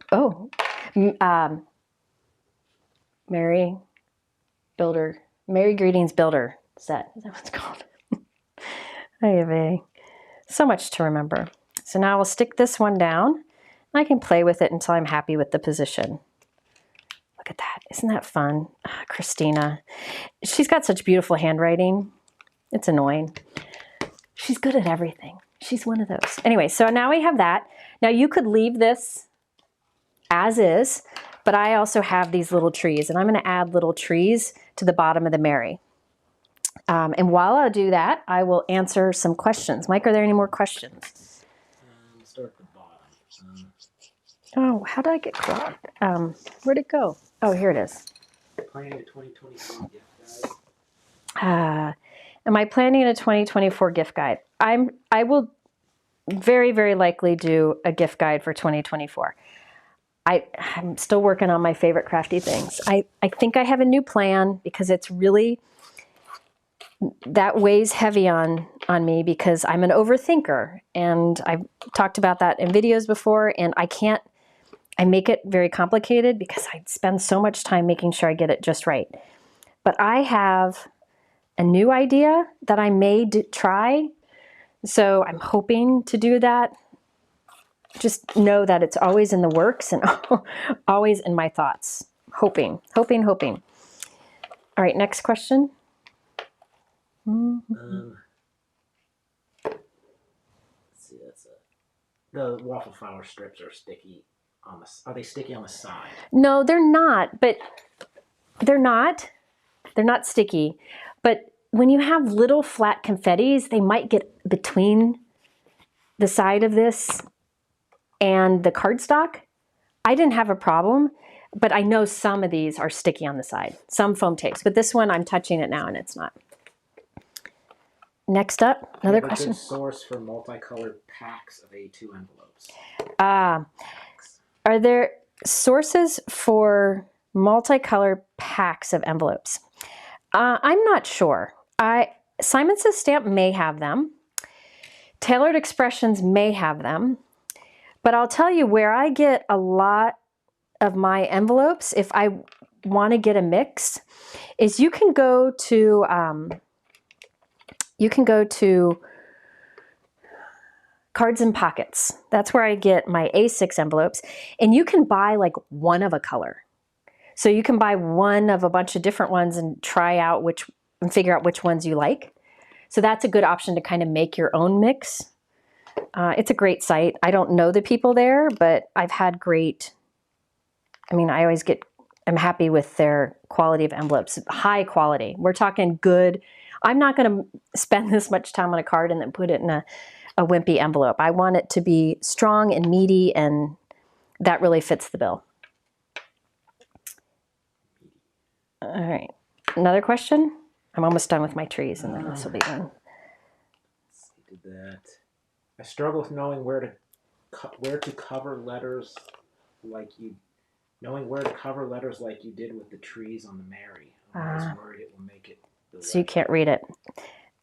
Speaker 1: Greetings Builder set. Is that what it's called? I have so much to remember. So now I'll stick this one down, and I can play with it until I'm happy with the position. Look at that. Isn't that fun? Kristina. She's got such beautiful handwriting. It's annoying. She's good at everything. She's one of those. Anyway, so now we have that. Now you could leave this as is, but I also have these little trees, and I'm going to add little trees to the bottom of the Merry. And while I do that, I will answer some questions. Mike, are there any more questions?
Speaker 2: Start at the bottom.
Speaker 1: Oh, how did I get clogged? Where'd it go? Oh, here it is.
Speaker 2: Planning a 2024 gift guide.
Speaker 1: Am I planning a 2024 gift guide? I will very, very likely do a gift guide for 2024. I'm still working on my favorite crafty things. I think I have a new plan because it's really, that weighs heavy on me because I'm an overthinker, and I've talked about that in videos before, and I make it very complicated because I spend so much time making sure I get it just right. But I have a new idea that I may try, so I'm hoping to do that. Just know that it's always in the works and always in my thoughts. Hoping. All right, next question.
Speaker 2: Let's see, the waffle flower strips are sticky on the. Are they sticky on the side?
Speaker 1: No, they're not. But they're not sticky. But when you have little flat confettis, they might get between the side of this and the cardstock. I didn't have a problem, but I know some of these are sticky on the side. Some foam tapes, but this one I'm touching it now and it's not. Next up, another question.
Speaker 2: Good source for multicolored packs of A2 envelopes.
Speaker 1: Are there sources for multicolor packs of envelopes? I'm not sure. Simon Says Stamp may have them. Tailored Expressions may have them. But I'll tell you where I get a lot of my envelopes, if I want to get a mix, is you can go to Cards and Pockets. That's where I get my A6 envelopes, and you can buy like one of a color. So you can buy one of a bunch of different ones and try out and figure out which ones you like. So that's a good option to kind of make your own mix. It's a great site. I don't know the people there, but I've had great, I mean, I always I'm happy with their quality of envelopes, high quality. We're talking good. I'm not going to spend this much time on a card and then put it in a wimpy envelope. I want it to be strong and meaty, and that really fits the bill. All right, another question? I'm almost done with my trees, and then this will be done.
Speaker 2: Did that. I struggle with knowing where to cover letters like you did with the trees on the Mary. I'm always worried it will make it.
Speaker 1: So you can't read it.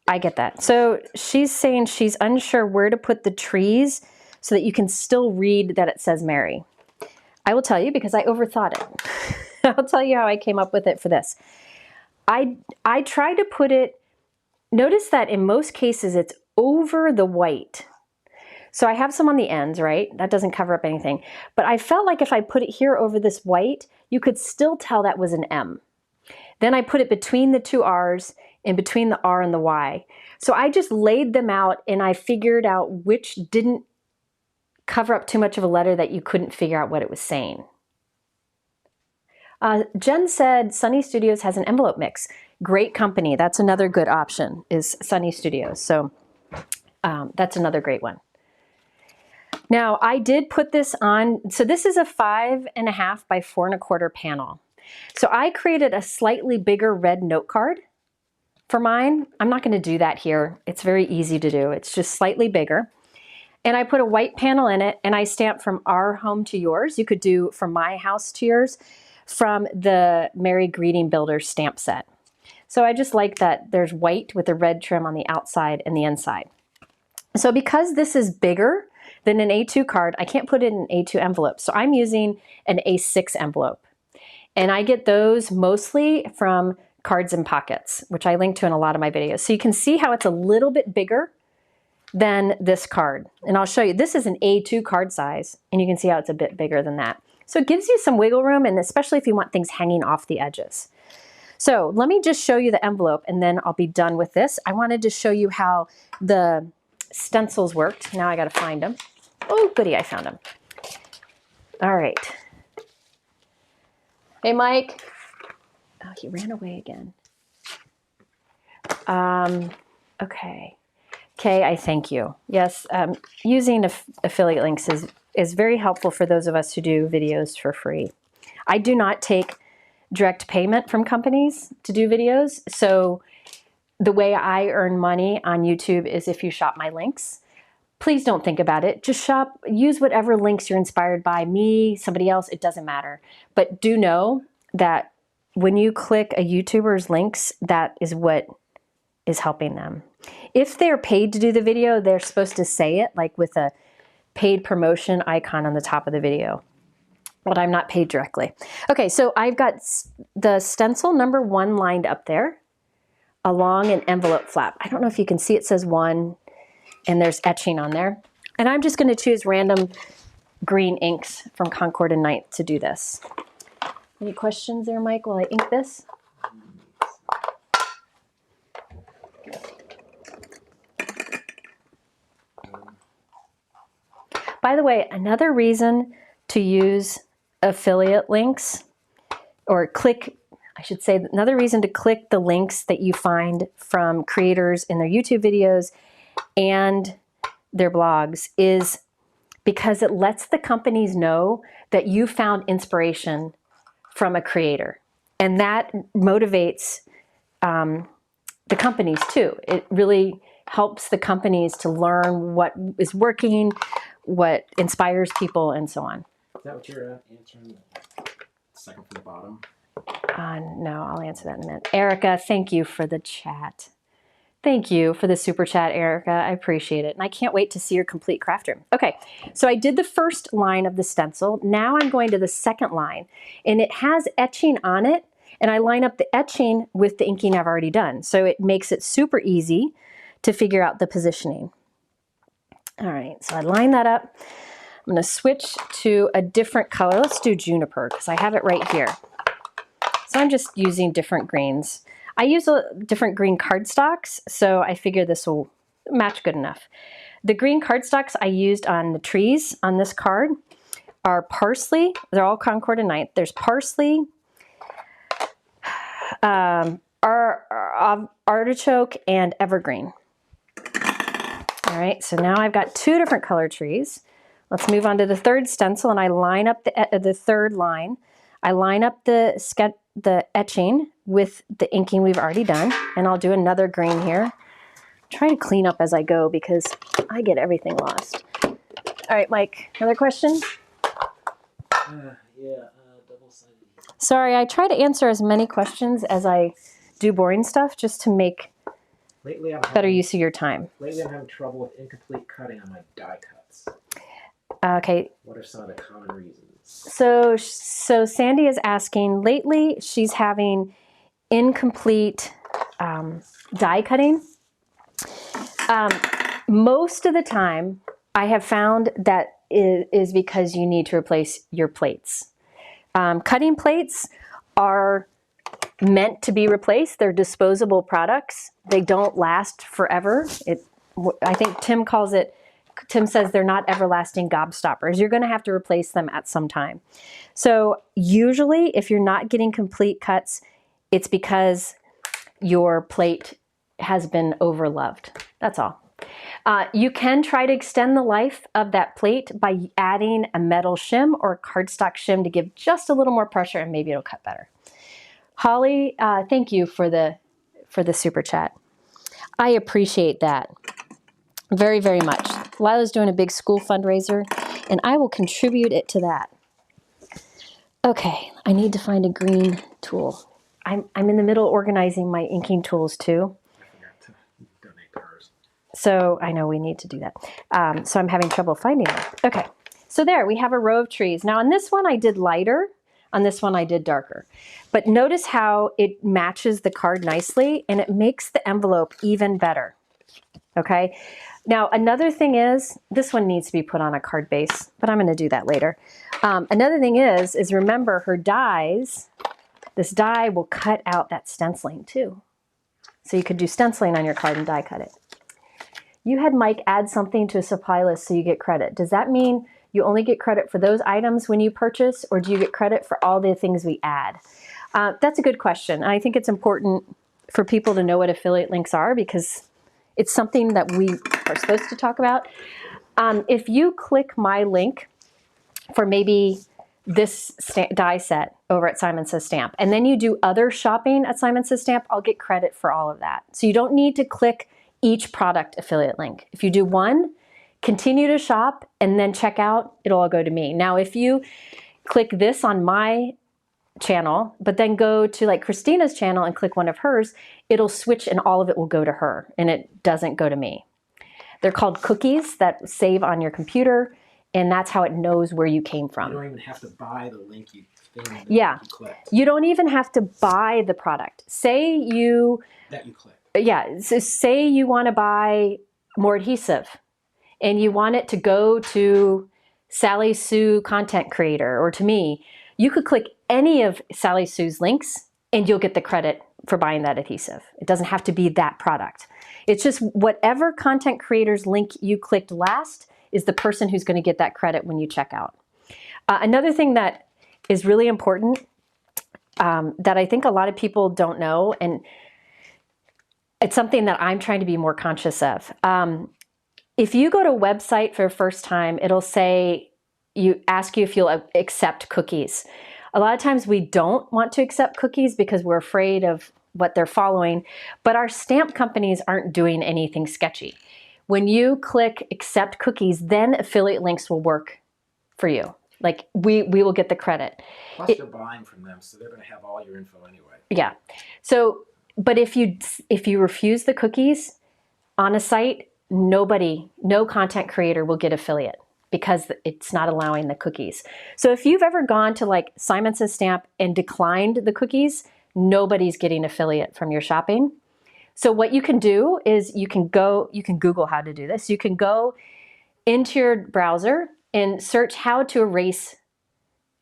Speaker 1: I get that. So she's saying she's unsure where to put the trees so that you can still read that it says Mary. I will tell you because I overthought it. I'll tell you how I came up with it for this. I tried to put it, notice that in most cases it's over the white. So I have some on the ends, right? That doesn't cover up anything. But I felt like if I put it here over this white, you could still tell that was an M. Then I put it between the two R's and between the R and the Y. So I just laid them out and I figured out which didn't cover up too much of a letter that you couldn't figure out what it was saying. Jen said Sunny Studios has an envelope mix. Great company. That's another good option, is Sunny Studios. So that's another great one. Now I did put this on, so this is a 5.5 by 4 1/4 panel. So I created a slightly bigger red note card for mine. I'm not going to do that here. It's very easy to do. It's just slightly bigger. And I put a white panel in it and I stamped from our home to yours. You could do from my house to yours from the Merry Greeting Builder stamp set. So I just like that there's white with a red trim on the outside and the inside. So because this is bigger than an A2 card, I can't put it in an A2 envelope. So I'm using an A6 envelope. And I get those mostly from Cards and Pockets, which I link to in a lot of my videos. So you can see how it's a little bit bigger than this card. And I'll show you, this is an A2 card size, and you can see how it's a bit bigger than that. So it gives you some wiggle room, and especially if you want things hanging off the edges. So let me just show you the envelope, and then I'll be done with this. I wanted to show you how the stencils worked. Now I got to find them. Oh, goody, I found them. All right. Hey, Mike. Oh, he ran away again. Okay. Kay, I thank you. Yes, using affiliate links is very helpful for those of us who do videos for free. I do not take direct payment from companies to do videos. So the way I earn money on YouTube is if you shop my links. Please don't think about it. Just shop, use whatever links you're inspired by, me, somebody else, it doesn't matter. But do know that when you click a YouTuber's links, that is what is helping them. If they're paid to do the video, they're supposed to say it like with a paid promotion icon on the top of the video. But I'm not paid directly. Okay, so I've got the stencil number 1 lined up there along an envelope flap. I don't know if you can see it says 1 and there's etching on there. And I'm just going to choose random green inks from Concord and Ninth to do this. Any questions there, Mike, while I ink this? By the way, another reason to use affiliate links, or click, I should say, another reason to click the links that you find from creators in their YouTube videos and their blogs is because it lets the companies know that you found inspiration from a creator. And that motivates the companies too. It really helps the companies to learn what is working, what inspires people, and so on.
Speaker 2: Is that what you're answering? Second from the bottom?
Speaker 1: No, I'll answer that in a minute. Erica, thank you for the chat. Thank you for the super chat, Erica. I appreciate it. And I can't wait to see your complete craft room. Okay, so I did the first line of the stencil. Now I'm going to the second line, and it has etching on it, and I line up the etching with the inking I've already done. So it makes it super easy to figure out the positioning. All right, so I line that up. I'm going to switch to a different color. Let's do juniper because I have it right here. So I'm just using different greens. I use different green cardstocks, so I figure this will match good enough. The green cardstocks I used on the trees on this card are parsley. They're all Concord and Ninth. There's parsley, artichoke, and evergreen. All right, so now I've got 2 different color trees. Let's move on to the third stencil, and I line up the third line. I line up the etching with the inking we've already done, and I'll do another green here. Try to clean up as I go because I get everything lost. All right, Mike, another question?
Speaker 2: Double-sided.
Speaker 1: Sorry, I try to answer as many questions as I do boring stuff just to make better use of your time.
Speaker 2: Lately I'm having trouble with incomplete cutting on my die cuts.
Speaker 1: Okay.
Speaker 2: What are some of the common reasons?
Speaker 1: So Sandy is asking, lately she's having incomplete die cutting. Most of the time I have found that is because you need to replace your plates. Cutting plates are meant to be replaced. They're disposable products. They don't last forever. I think Tim says they're not everlasting gobstoppers. You're going to have to replace them at some time. So usually if you're not getting complete cuts, it's because your plate has been overloved. That's all. You can try to extend the life of that plate by adding a metal shim or a cardstock shim to give just a little more pressure, and maybe it'll cut better. Holly, thank you for the super chat. I appreciate that very, very much. Lila's doing a big school fundraiser, and I will contribute it to that. Okay, I need to find a green tool. I'm in the middle of organizing my inking tools too.
Speaker 2: I forgot to donate hers.
Speaker 1: So I know we need to do that. So I'm having trouble finding them. Okay, so there we have a row of trees. Now on this one I did lighter, on this one I did darker. But notice how it matches the card nicely and it makes the envelope even better. Okay, now another thing is, this one needs to be put on a card base, but I'm going to do that later. Another thing is remember her dies, this die will cut out that stenciling too. So you could do stenciling on your card and die cut it. You had Mike add something to a supply list so you get credit. Does that mean you only get credit for those items when you purchase, or do you get credit for all the things we add? That's a good question. I think it's important for people to know what affiliate links are because it's something that we are supposed to talk about. If you click my link for maybe this die set over at Simon Says Stamp, and then you do other shopping at Simon Says Stamp, I'll get credit for all of that. So you don't need to click each product affiliate link. If you do one, continue to shop and then check out, it'll all go to me. Now, if you click this on my channel, but then go to like Christina's channel and click one of hers, it'll switch and all of it will go to her and it doesn't go to me. They're called cookies that save on your computer, and that's how it knows where you came from.
Speaker 2: You don't even have to buy the link you clicked.
Speaker 1: You don't even have to buy the product. Say you...
Speaker 2: That you clicked.
Speaker 1: Yeah, so say you want to buy more adhesive and you want it to go to Sally Sue content creator or to me, you could click any of Sally Sue's links and you'll get the credit for buying that adhesive. It doesn't have to be that product. It's just whatever content creator's link you clicked last is the person who's going to get that credit when you check out. Another thing that is really important that I think a lot of people don't know, and it's something that I'm trying to be more conscious of. If you go to a website for the first time, it'll say, ask you if you'll accept cookies. A lot of times we don't want to accept cookies because we're afraid of what they're following, but our stamp companies aren't doing anything sketchy. When you click accept cookies, then affiliate links will work for you. Like we will get the credit.
Speaker 2: Plus you're buying from them, so they're going to have all your info anyway.
Speaker 1: Yeah. So, but if you refuse the cookies on a site, no content creator will get affiliate because it's not allowing the cookies. So if you've ever gone to like Simon Says Stamp and declined the cookies, nobody's getting affiliate from your shopping. So what you can do is you can Google how to do this. You can go into your browser and search how to erase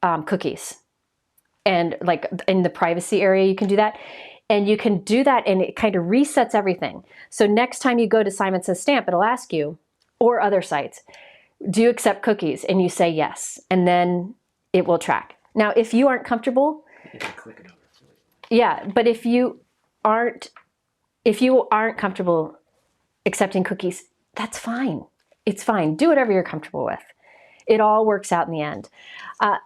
Speaker 1: cookies. And like in the privacy area, you can do that. And you can do that and it kind of resets everything. So next time you go to Simon Says Stamp, it'll ask you, or other sites. Do you accept cookies? And you say yes, and then it will track. Now, if you aren't comfortable,
Speaker 2: You can click it over.
Speaker 1: yeah, but if you aren't comfortable accepting cookies, that's fine. It's fine. Do whatever you're comfortable with. It all works out in the end.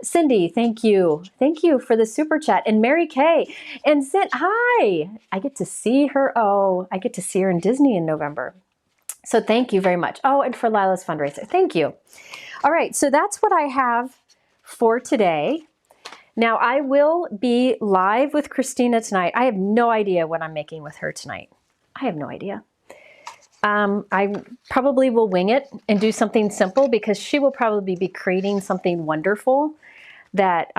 Speaker 1: Cindy, thank you. Thank you for the super chat. And Mary Kay. And hi. I get to see her. Oh, I get to see her in Disney in November. So thank you very much. Oh, and for Lila's fundraiser. Thank you. All right, so that's what I have for today. Now, I will be live with Kristina tonight. I have no idea what I'm making with her tonight. I have no idea. I probably will wing it and do something simple because she will probably be creating something wonderful that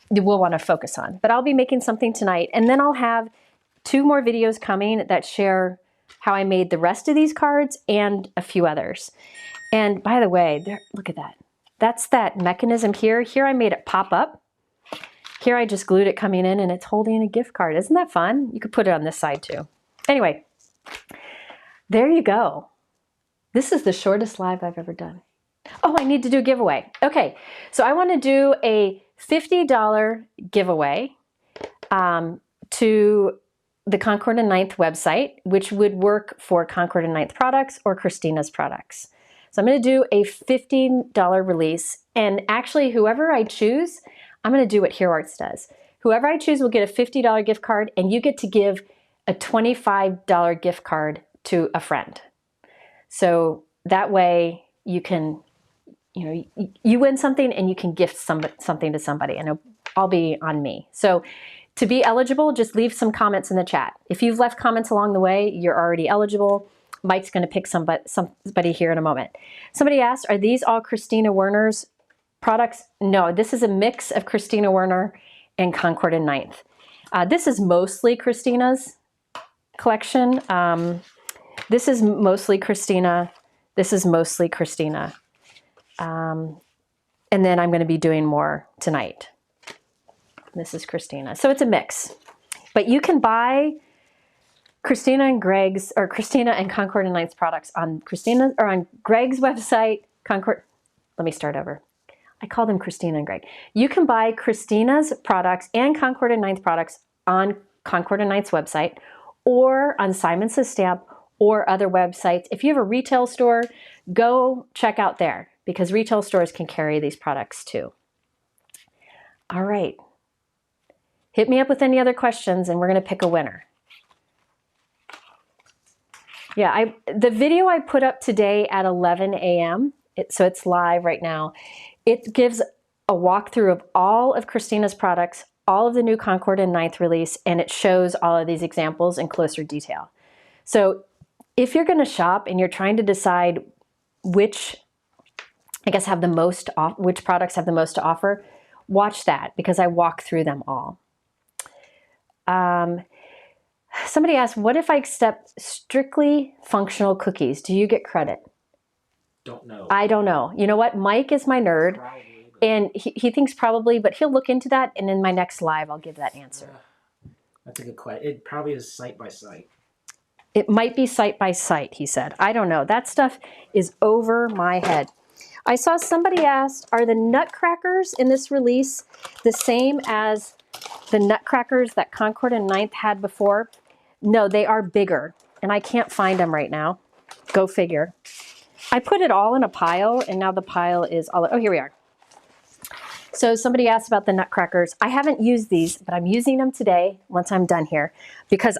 Speaker 1: we'll want to focus on. But I'll be making something tonight, and then I'll have 2 more videos coming that share how I made the rest of these cards and a few others. And by the way, look at that. That's that mechanism here. Here I made it pop up. Here I just glued it coming in, and it's holding a gift card. Isn't that fun? You could put it on this side too. Anyway, there you go. This is the shortest live I've ever done. Oh, I need to do a giveaway. Okay, so I want to do a $50 giveaway to the Concord and Ninth website, which would work for Concord and Ninth products or Kristina's products. So I'm going to do a $15 release, and actually whoever I choose, I'm going to do what Hero Arts does. Whoever I choose will get a $50 gift card, and you get to give a $25 gift card to a friend. So that way you can, you win something and you can gift something to somebody, and it'll all be on me. So to be eligible, just leave some comments in the chat. If you've left comments along the way, you're already eligible. Mike's going to pick somebody here in a moment. Somebody asked, are these all Kristina Werner's products? No, this is a mix of Kristina Werner and Concord and Ninth. This is mostly Kristina's collection. This is mostly Kristina. This is mostly Kristina. And then I'm going to be doing more tonight. This is Kristina. So it's a mix. But you can buy Kristina and Concord and Ninth's products on Greg's website. Concord. Let me start over. I call them Kristina and Greg. You can buy Kristina's products and Concord and Ninth products on Concord and Ninth's website, or on Simon Says Stamp, or other websites. If you have a retail store, go check out there, because retail stores can carry these products too. All right. Hit me up with any other questions, and we're going to pick a winner. Yeah, the video I put up today at 11 a.m., so it's live right now, it gives a walkthrough of all of Kristina's products, all of the new Concord and Ninth release, and it shows all of these examples in closer detail. So if you're going to shop and you're trying to decide which products have the most to offer, watch that, because I walk through them all. Somebody asked, what if I accept strictly functional cookies? Do you get credit?
Speaker 2: Don't know.
Speaker 1: I don't know. You know what? Mike is my nerd, and he thinks probably, but he'll look into that, and in my next live, I'll give that answer.
Speaker 2: That's a good question. It probably is site by site.
Speaker 1: It might be site by site, he said. I don't know. That stuff is over my head. I saw somebody asked, are the nutcrackers in this release the same as the nutcrackers that Concord and Ninth had before? No, they are bigger, and I can't find them right now. Go figure. I put it all in a pile, and now the pile is all, oh, here we are. So somebody asked about the nutcrackers. I haven't used these, but I'm using them today once I'm done here, because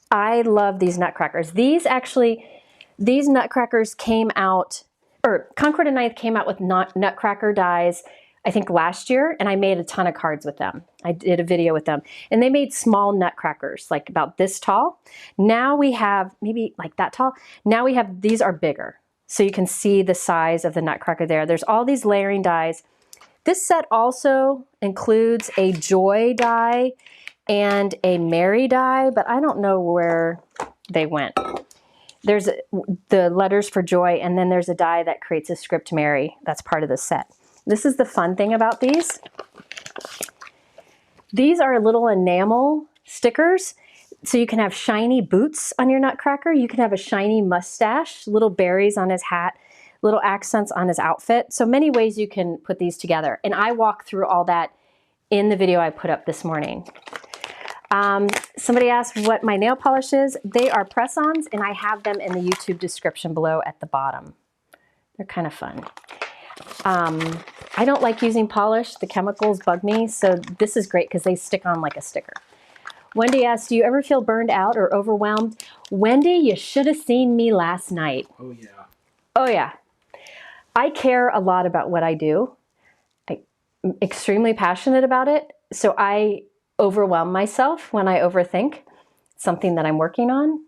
Speaker 1: I love these nutcrackers. These nutcrackers came out, or Concord and Ninth came out with nutcracker dies, I think last year, and I made a ton of cards with them. I did a video with them, and they made small nutcrackers, like about this tall. Now we have, maybe like that tall. Now we have, these are bigger. So you can see the size of the nutcracker there. There's all these layering dies. This set also includes a Joy die and a Mary die, but I don't know where they went. There's the letters for Joy, and then there's a die that creates a script Mary. That's part of the set. This is the fun thing about these. These are little enamel stickers. So you can have shiny boots on your nutcracker. You can have a shiny mustache, little berries on his hat. little accents on his outfit. So many ways you can put these together. And I walk through all that in the video I put up this morning. Somebody asked what my nail polish is. They are press-ons, and I have them in the YouTube description below at the bottom. They're kind of fun. I don't like using polish. The chemicals bug me, so this is great because they stick on like a sticker. Wendy asked, do you ever feel burned out or overwhelmed? Wendy, you should have seen me last night.
Speaker 2: Oh, yeah.
Speaker 1: Oh, yeah. I care a lot about what I do. I'm extremely passionate about it, so I overwhelm myself when I overthink something that I'm working on.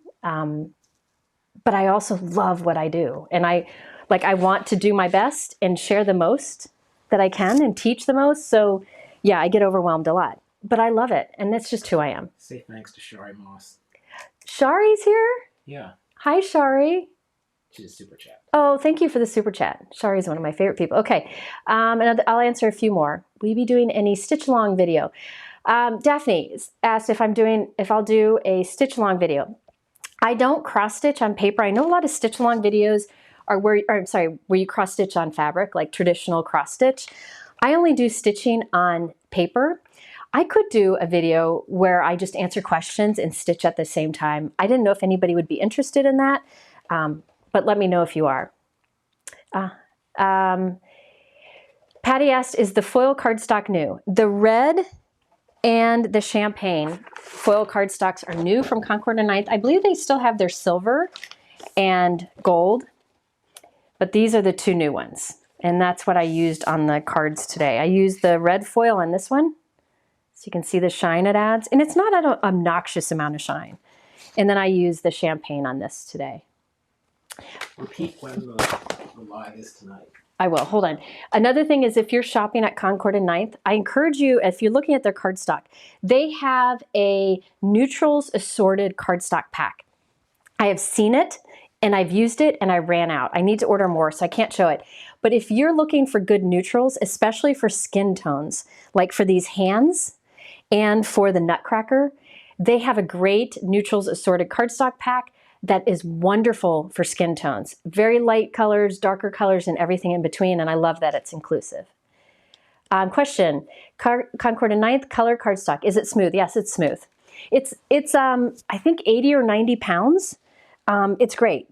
Speaker 1: But I also love what I do. And I want to do my best and share the most that I can and teach the most. So yeah, I get overwhelmed a lot, but I love it. And that's just who I am.
Speaker 2: Say thanks to Shari Moss.
Speaker 1: Shari's here?
Speaker 2: Yeah.
Speaker 1: Hi, Shari.
Speaker 2: She's a super chat.
Speaker 1: Oh, thank you for the super chat. Shari is one of my favorite people. Okay, and I'll answer a few more. Will you be doing any stitch along video? Daphne asked if I'll do a stitch along video. I don't cross stitch on paper. I know a lot of stitch along videos are where you cross stitch on fabric, like traditional cross stitch. I only do stitching on paper. I could do a video where I just answer questions and stitch at the same time. I didn't know if anybody would be interested in that, but let me know if you are. Patty asked, is the foil cardstock new? The red and the champagne foil cardstocks are new from Concord and 9th. I believe they still have their silver and gold, but these are the two new ones. And that's what I used on the cards today. I used the red foil on this one, so you can see the shine it adds. And it's not an obnoxious amount of shine. And then I used the champagne on this today.
Speaker 2: Repeat when the live is tonight.
Speaker 1: I will. Hold on. Another thing is if you're shopping at Concord and 9th, I encourage you, if you're looking at their cardstock, they have a Neutrals Assorted cardstock pack. I have seen it and I've used it and I ran out. I need to order more, so I can't show it. But if you're looking for good neutrals, especially for skin tones, like for these hands and for the Nutcracker, they have a great Neutrals Assorted cardstock pack that is wonderful for skin tones. Very light colors, darker colors, and everything in between, and I love that it's inclusive. Question, Concord and 9th color cardstock, is it smooth? Yes, it's smooth. It's I think 80 or 90 pounds. It's great.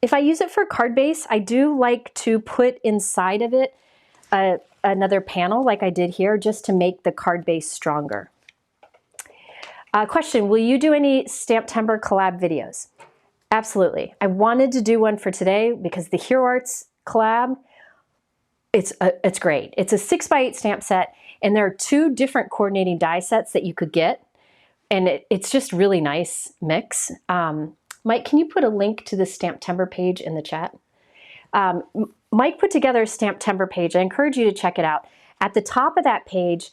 Speaker 1: If I use it for card base, I do like to put inside of it another panel like I did here, just to make the card base stronger. Question, will you do any Stamptember collab videos? Absolutely. I wanted to do one for today because the Hero Arts collab, it's great. It's a 6x8 stamp set, and there are 2 different coordinating die sets that you could get, and it's just really nice mix. Mike, can you put a link to the Stamptember page in the chat? Mike put together a Stamptember page. I encourage you to check it out. At the top of that page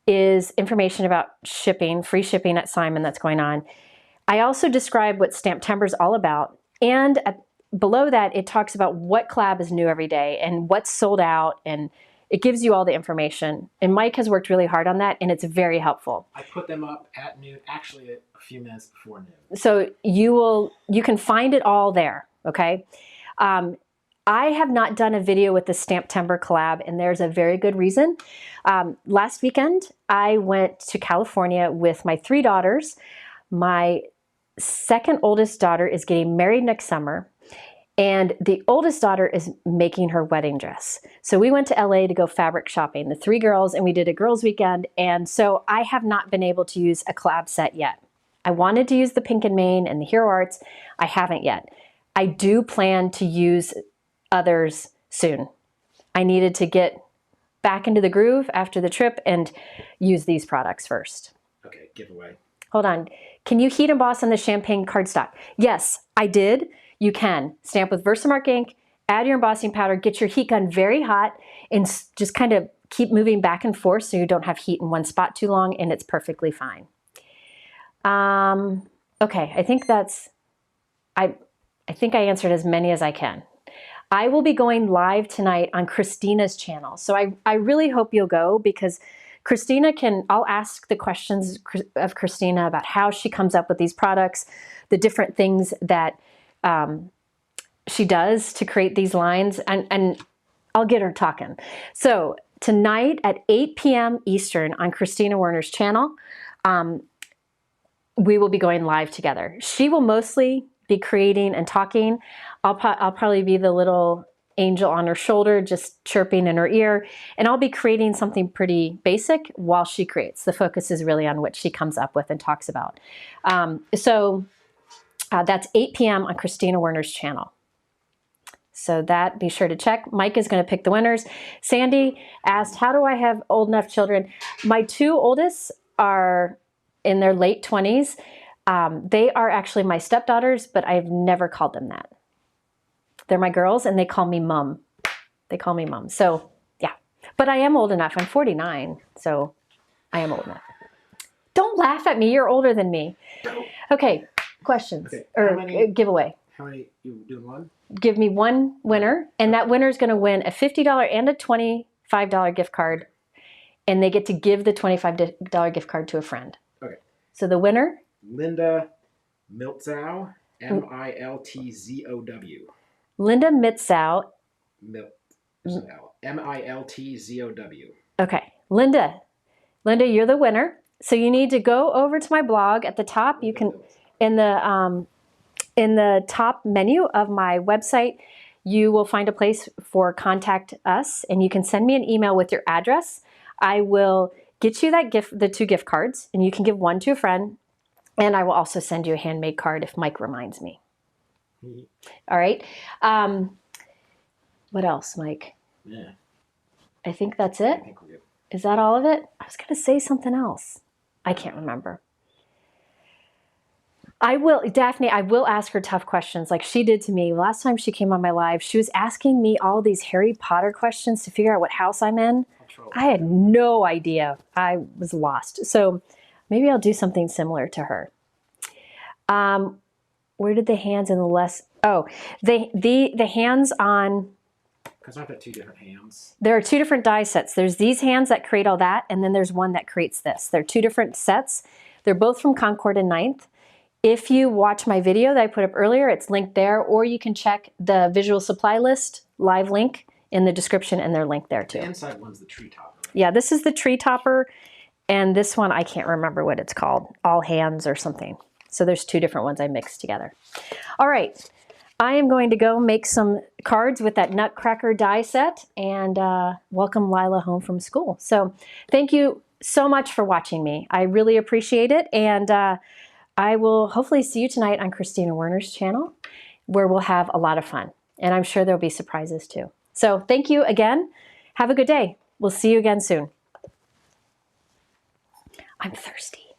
Speaker 1: is information about shipping, free shipping at Simon that's going on. I also describe what Stamptember is all about, and below that it talks about what collab is new every day and what's sold out, and it gives you all the information. And Mike has worked really hard on that, and it's very helpful.
Speaker 2: I put them up at noon, actually a few minutes before noon.
Speaker 1: So you can find it all there, okay? I have not done a video with the Stamptember collab, and there's a very good reason. Last weekend, I went to California with my 3 daughters. My second oldest daughter is getting married next summer, and the oldest daughter is making her wedding dress. So we went to LA to go fabric shopping, the 3 girls, and we did a girls' weekend. And so I have not been able to use a collab set yet. I wanted to use the Pink and Main and the Hero Arts. I haven't yet. I do plan to use others soon. I needed to get back into the groove after the trip and use these products first.
Speaker 2: Okay, giveaway.
Speaker 1: Hold on. Can you heat emboss on the Champagne cardstock? Yes, I did. You can. Stamp with Versamark ink, add your embossing powder, get your heat gun very hot, and just kind of keep moving back and forth so you don't have heat in one spot too long, and it's perfectly fine. Okay, I think I answered as many as I can. I will be going live tonight on Kristina's channel. So I really hope you'll go, because Kristina I'll ask the questions of Kristina about how she comes up with these products, the different things that she does to create these lines, and I'll get her talking. So tonight at 8 p.m. Eastern on Christina Warner's channel, we will be going live together. She will mostly be creating and talking. I'll probably be the little angel on her shoulder, just chirping in her ear, and I'll be creating something pretty basic while she creates. The focus is really on what she comes up with and talks about. So that's 8 p.m. on Christina Werner's channel. So that, be sure to check. Mike is going to pick the winners. Sandy asked, how do I have old enough children? My two oldest are in their late 20s. They are actually my stepdaughters, but I've never called them that. They're my girls, and they call me mom. They call me mom. So yeah, but I am old enough. I'm 49, so I am old enough. Don't laugh at me. You're older than me. Okay, questions or giveaway.
Speaker 2: How many you doing one?
Speaker 1: Give me one winner, and that winner is going to win a $50 and a $25 gift card, and they get to give the $25 gift card to a friend.
Speaker 2: Okay.
Speaker 1: So the winner?
Speaker 2: Linda Miltzow, M-I-L-T-Z-O-W.
Speaker 1: Linda Miltzow.
Speaker 2: M-I-L-T-Z-O-W.
Speaker 1: Okay, Linda, you're the winner. So you need to go over to my blog at the top. You can, in the top menu of my website, you will find a place for contact us, and you can send me an email with your address. I will get you that gift, the 2 gift cards, and you can give one to a friend, and I will also send you a handmade card if Mike reminds me. All right. What else, Mike?
Speaker 2: Yeah.
Speaker 1: I think that's it.
Speaker 2: I think we're good.
Speaker 1: Is that all of it? I was going to say something else. I can't remember. Daphne, I will ask her tough questions like she did to me. Last time she came on my live, she was asking me all these Harry Potter questions to figure out what house I'm in. I had no idea. I was lost. So maybe I'll do something similar to her. Where did the hands and the less... Oh, the hands on...
Speaker 2: Because I've got 2 different hands.
Speaker 1: There are 2 different die sets. There's these hands that create all that, and then there's one that creates this. They're 2 different sets. They're both from Concord and 9th. If you watch my video that I put up earlier, it's linked there, or you can check the visual supply list live link in the description, and they're linked there too.
Speaker 2: The inside one's the tree topper. Right?
Speaker 1: Yeah, this is the tree topper, and this one, I can't remember what it's called, all hands or something. So there's 2 different ones I mixed together. All right. I am going to go make some cards with that Nutcracker die set and welcome Lila home from school. So thank you so much for watching me. I really appreciate it. And I will hopefully see you tonight on Christina Werner's channel, where we'll have a lot of fun. And I'm sure there'll be surprises too. So thank you again. Have a good day. We'll see you again soon. I'm thirsty.